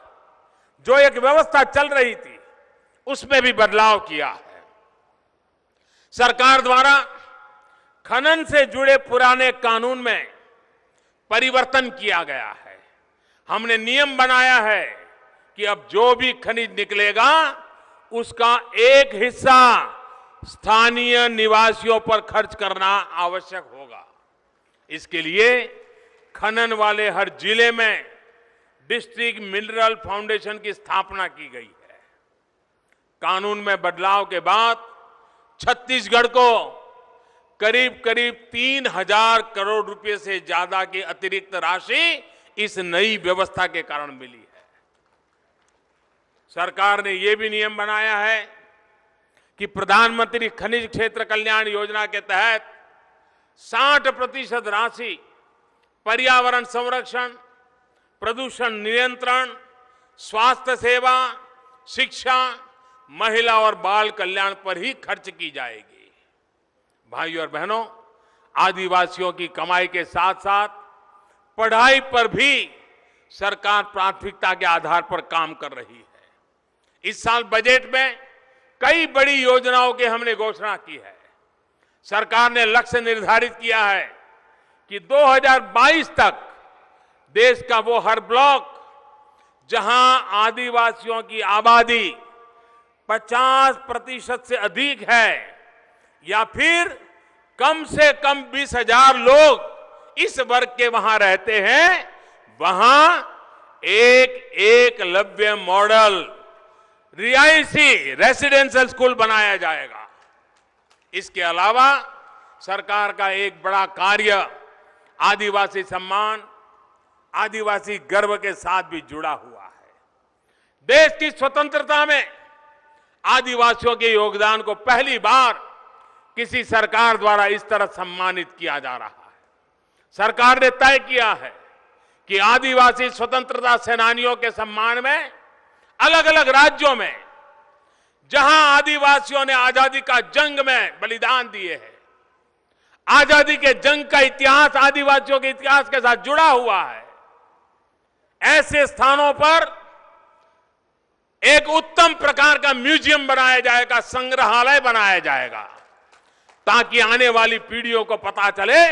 जो एक व्यवस्था चल रही थी उसमें भी बदलाव किया है। सरकार द्वारा खनन से जुड़े पुराने कानून में परिवर्तन किया गया है। हमने नियम बनाया है कि अब जो भी खनिज निकलेगा उसका एक हिस्सा स्थानीय निवासियों पर खर्च करना आवश्यक होगा। इसके लिए खनन वाले हर जिले में डिस्ट्रिक्ट मिनरल फाउंडेशन की स्थापना की गई है। कानून में बदलाव के बाद छत्तीसगढ़ को करीब करीब 3,000 करोड़ रुपए से ज्यादा की अतिरिक्त राशि इस नई व्यवस्था के कारण मिली है। सरकार ने यह भी नियम बनाया है कि प्रधानमंत्री खनिज क्षेत्र कल्याण योजना के तहत 60% राशि पर्यावरण संरक्षण, प्रदूषण नियंत्रण, स्वास्थ्य सेवा, शिक्षा, महिला और बाल कल्याण पर ही खर्च की जाएगी। भाइयों और बहनों, आदिवासियों की कमाई के साथ साथ पढ़ाई पर भी सरकार प्राथमिकता के आधार पर काम कर रही है। इस साल बजट में कई बड़ी योजनाओं की हमने घोषणा की है। सरकार ने लक्ष्य निर्धारित किया है कि 2022 तक देश का वो हर ब्लॉक जहां आदिवासियों की आबादी 50% से अधिक है, या फिर कम से कम 20,000 लोग इस वर्ग के वहां रहते हैं, वहां एक एकलव्य मॉडल रिहायशी रेसिडेंशियल स्कूल बनाया जाएगा। इसके अलावा सरकार का एक बड़ा कार्य आदिवासी सम्मान, आदिवासी गर्व के साथ भी जुड़ा हुआ है। देश की स्वतंत्रता में आदिवासियों के योगदान को पहली बार किसी सरकार द्वारा इस तरह सम्मानित किया जा रहा है। सरकार ने तय किया है कि आदिवासी स्वतंत्रता सेनानियों के सम्मान में अलग अलग राज्यों में जहां आदिवासियों ने आजादी का जंग में बलिदान दिए हैं, आजादी के जंग का इतिहास आदिवासियों के इतिहास के साथ जुड़ा हुआ है, ऐसे स्थानों पर एक उत्तम प्रकार का म्यूजियम बनाया जाएगा, संग्रहालय बनाया जाएगा। ताकि आने वाली पीढ़ियों को पता चले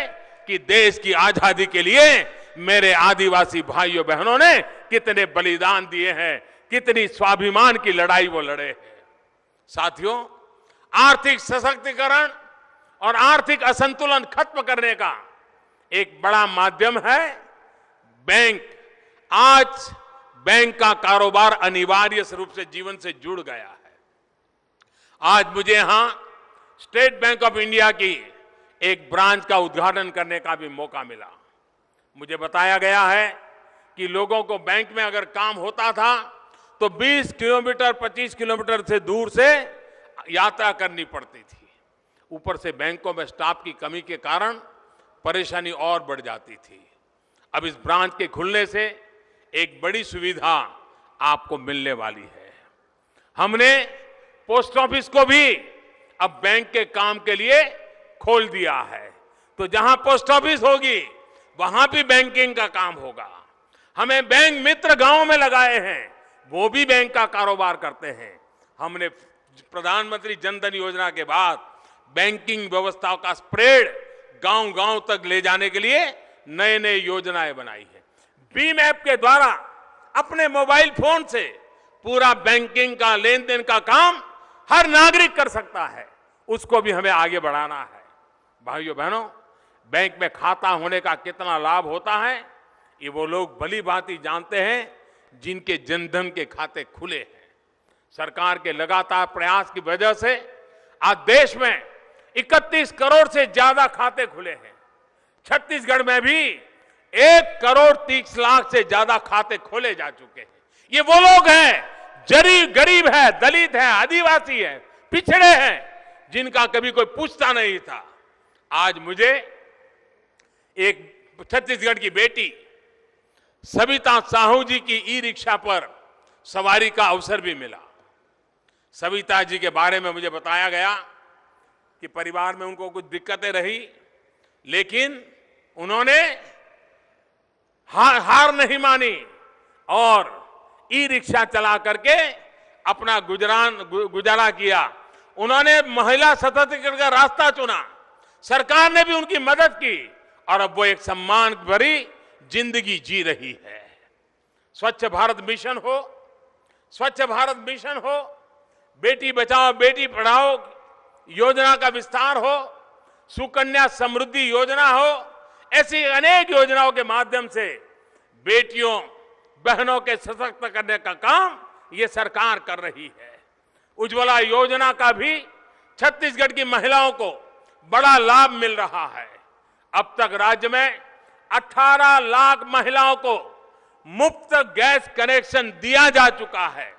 कि देश की आजादी के लिए मेरे आदिवासी भाइयों बहनों ने कितने बलिदान दिए हैं, कितनी स्वाभिमान की लड़ाई वो लड़े हैं। साथियों, आर्थिक सशक्तिकरण और आर्थिक असंतुलन खत्म करने का एक बड़ा माध्यम है बैंक। आज बैंक का कारोबार अनिवार्य रूप से जीवन से जुड़ गया है। आज मुझे यहां स्टेट बैंक ऑफ इंडिया की एक ब्रांच का उद्घाटन करने का भी मौका मिला। मुझे बताया गया है कि लोगों को बैंक में अगर काम होता था तो 20 किलोमीटर 25 किलोमीटर से दूर से यात्रा करनी पड़ती थी। ऊपर से बैंकों में स्टाफ की कमी के कारण परेशानी और बढ़ जाती थी। अब इस ब्रांच के खुलने से एक बड़ी सुविधा आपको मिलने वाली है। हमने पोस्ट ऑफिस को भी अब बैंक के काम के लिए खोल दिया है, तो जहां पोस्ट ऑफिस होगी वहां भी बैंकिंग का काम होगा। हमें बैंक मित्र गांव में लगाए हैं, वो भी बैंक का कारोबार करते हैं। हमने प्रधानमंत्री जन धन योजना के बाद बैंकिंग व्यवस्थाओं का स्प्रेड गांव-गांव तक ले जाने के लिए नए नए योजनाएं बनाई है। भीम ऐप के द्वारा अपने मोबाइल फोन से पूरा बैंकिंग का लेन देन का काम हर नागरिक कर सकता है, उसको भी हमें आगे बढ़ाना है। भाइयों बहनों, बैंक में खाता होने का कितना लाभ होता है ये वो लोग भली भांति जानते हैं जिनके जनधन के खाते खुले हैं। सरकार के लगातार प्रयास की वजह से आज देश में 31 करोड़ से ज्यादा खाते खुले हैं। छत्तीसगढ़ में भी 1 करोड़ 30 लाख से ज्यादा खाते खोले जा चुके हैं। ये वो लोग हैं, गरीब है, दलित है, आदिवासी है, पिछड़े हैं, जिनका कभी कोई पूछता नहीं था। आज मुझे एक छत्तीसगढ़ की बेटी सविता साहू जी की ई रिक्शा पर सवारी का अवसर भी मिला। सविता जी के बारे में मुझे बताया गया कि परिवार में उनको कुछ दिक्कतें रही, लेकिन उन्होंने हार नहीं मानी और ई रिक्शा चला करके अपना गुजारा किया। उन्होंने महिला सशक्तिकरण का रास्ता चुना, सरकार ने भी उनकी मदद की और अब वो एक सम्मान भरी जिंदगी जी रही है। स्वच्छ भारत मिशन हो, स्वच्छ भारत मिशन हो, बेटी बचाओ बेटी पढ़ाओ योजना का विस्तार हो, सुकन्या समृद्धि योजना हो, ऐसी अनेक योजनाओं के माध्यम से बेटियों बहनों के सशक्त करने का काम ये सरकार कर रही है। उज्ज्वला योजना का भी छत्तीसगढ़ की महिलाओं को बड़ा लाभ मिल रहा है। अब तक राज्य में 18 लाख महिलाओं को मुफ्त गैस कनेक्शन दिया जा चुका है।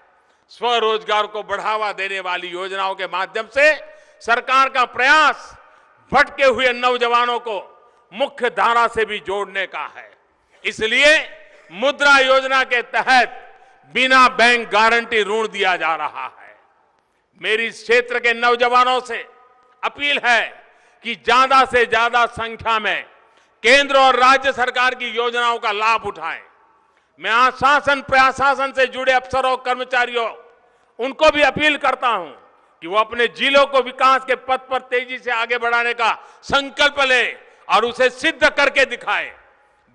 स्वरोजगार को बढ़ावा देने वाली योजनाओं के माध्यम से सरकार का प्रयास भटके हुए नौजवानों को मुख्य धारा से भी जोड़ने का है। इसलिए मुद्रा योजना के तहत बिना बैंक गारंटी ऋण दिया जा रहा है। मेरी इस क्षेत्र के नौजवानों से अपील है कि ज्यादा से ज्यादा संख्या में केंद्र और राज्य सरकार की योजनाओं का लाभ उठाएं। मैं आज शासन प्रशासन से जुड़े अफसरों कर्मचारियों उनको भी अपील करता हूं कि वो अपने जिलों को विकास के पथ पर तेजी से आगे बढ़ाने का संकल्प ले और उसे सिद्ध करके दिखाए।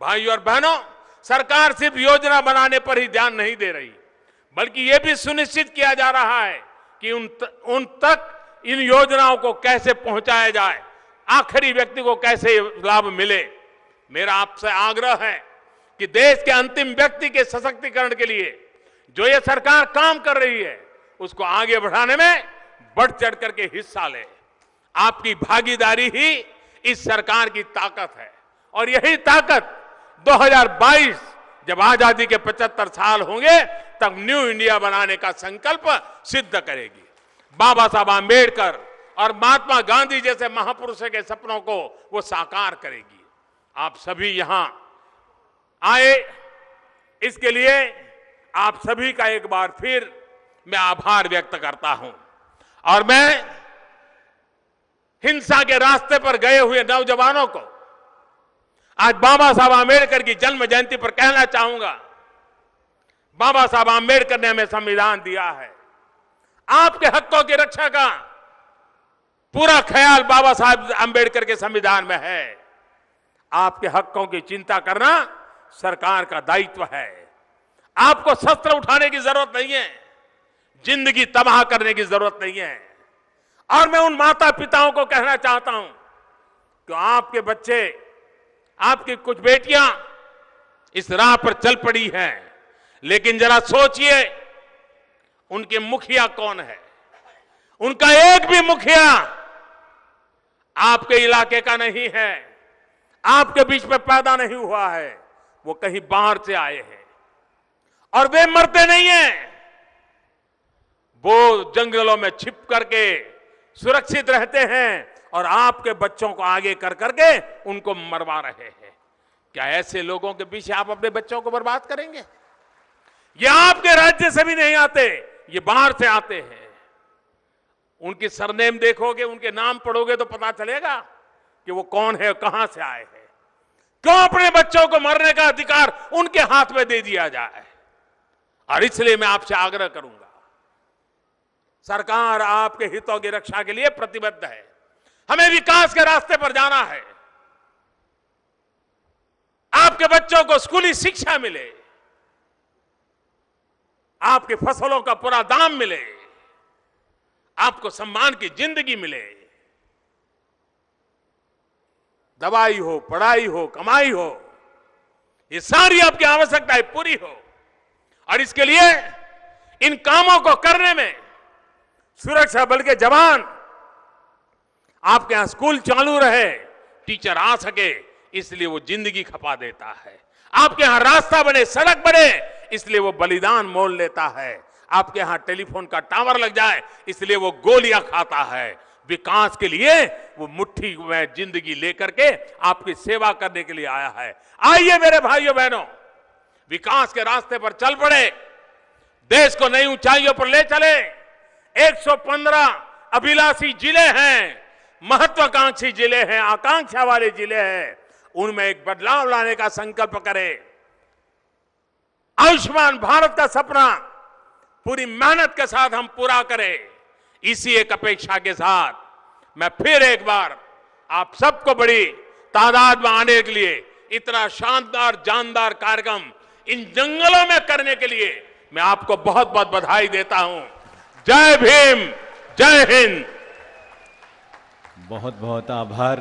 भाइयों और बहनों, सरकार सिर्फ योजना बनाने पर ही ध्यान नहीं दे रही, बल्कि ये भी सुनिश्चित किया जा रहा है कि उन तक इन योजनाओं को कैसे पहुंचाया जाए, आखिरी व्यक्ति को कैसे लाभ मिले। मेरा आपसे आग्रह है कि देश के अंतिम व्यक्ति के सशक्तिकरण के लिए जो ये सरकार काम कर रही है उसको आगे बढ़ाने में बढ़ चढ़ करके हिस्सा ले। आपकी भागीदारी ही इस सरकार की ताकत है और यही ताकत 2022 जब आजादी के 75 साल होंगे तब न्यू इंडिया बनाने का संकल्प सिद्ध करेगी। बाबा साहब आंबेडकर और महात्मा गांधी जैसे महापुरुषों के सपनों को वो साकार करेगी। आप सभी यहां आए, इसके लिए आप सभी का एक बार फिर मैं आभार व्यक्त करता हूं और मैं हिंसा के रास्ते पर गए हुए नौजवानों को आज बाबा साहब आंबेडकर की जन्म जयंती पर कहना चाहूंगा, बाबा साहब आंबेडकर ने हमें संविधान दिया है। आपके हकों की रक्षा का पूरा ख्याल बाबा साहब अंबेडकर के संविधान में है। आपके हकों की चिंता करना सरकार का दायित्व है। आपको शस्त्र उठाने की जरूरत नहीं है, जिंदगी तबाह करने की जरूरत नहीं है। और मैं उन माता पिताओं को कहना चाहता हूं कि आपके बच्चे, आपकी कुछ बेटियां इस राह पर चल पड़ी हैं, लेकिन जरा सोचिए उनके मुखिया कौन है। उनका एक भी मुखिया आपके इलाके का नहीं है, आपके बीच में पैदा नहीं हुआ है, वो कहीं बाहर से आए हैं। और वे मरते नहीं हैं, वो जंगलों में छिप करके सुरक्षित रहते हैं और आपके बच्चों को आगे कर करके उनको मरवा रहे हैं। क्या ऐसे लोगों के पीछे आप अपने बच्चों को बर्बाद करेंगे? ये आपके राज्य से भी नहीं आते, ये बाहर से आते हैं। उनकी सरनेम देखोगे, उनके नाम पढ़ोगे तो पता चलेगा कि वो कौन है, कहां से आए हैं। क्यों अपने बच्चों को मरने का अधिकार उनके हाथ में दे दिया जाए? और इसलिए मैं आपसे आग्रह करूंगा, सरकार आपके हितों की रक्षा के लिए प्रतिबद्ध है। हमें विकास के रास्ते पर जाना है। आपके बच्चों को स्कूली शिक्षा मिले, आपकी फसलों का पूरा दाम मिले, आपको सम्मान की जिंदगी मिले, दवाई हो, पढ़ाई हो, कमाई हो, ये सारी आपकी आवश्यकताएं पूरी हो। और इसके लिए इन कामों को करने में सुरक्षा बल के जवान, आपके यहां स्कूल चालू रहे, टीचर आ सके, इसलिए वो जिंदगी खपा देता है। आपके यहां रास्ता बने, सड़क बने, इसलिए वो बलिदान मोल लेता है। आपके यहां टेलीफोन का टावर लग जाए, इसलिए वो गोलियां खाता है। विकास के लिए वो मुट्ठी में जिंदगी लेकर के आपकी सेवा करने के लिए आया है। आइए मेरे भाइयों बहनों, विकास के रास्ते पर चल पड़े, देश को नई ऊंचाइयों पर ले चले। 115 अभिलाषी जिले हैं, महत्वाकांक्षी जिले हैं, आकांक्षा वाले जिले हैं, उनमें एक बदलाव लाने का संकल्प करें। आयुष्मान भारत का सपना पूरी मेहनत के साथ हम पूरा करें। इसी एक अपेक्षा के साथ मैं फिर एक बार आप सबको बड़ी तादाद में आने के लिए, इतना शानदार जानदार कार्यक्रम इन जंगलों में करने के लिए मैं आपको बहुत बहुत बधाई देता हूं। जय भीम, जय हिंद। बहुत बहुत आभार।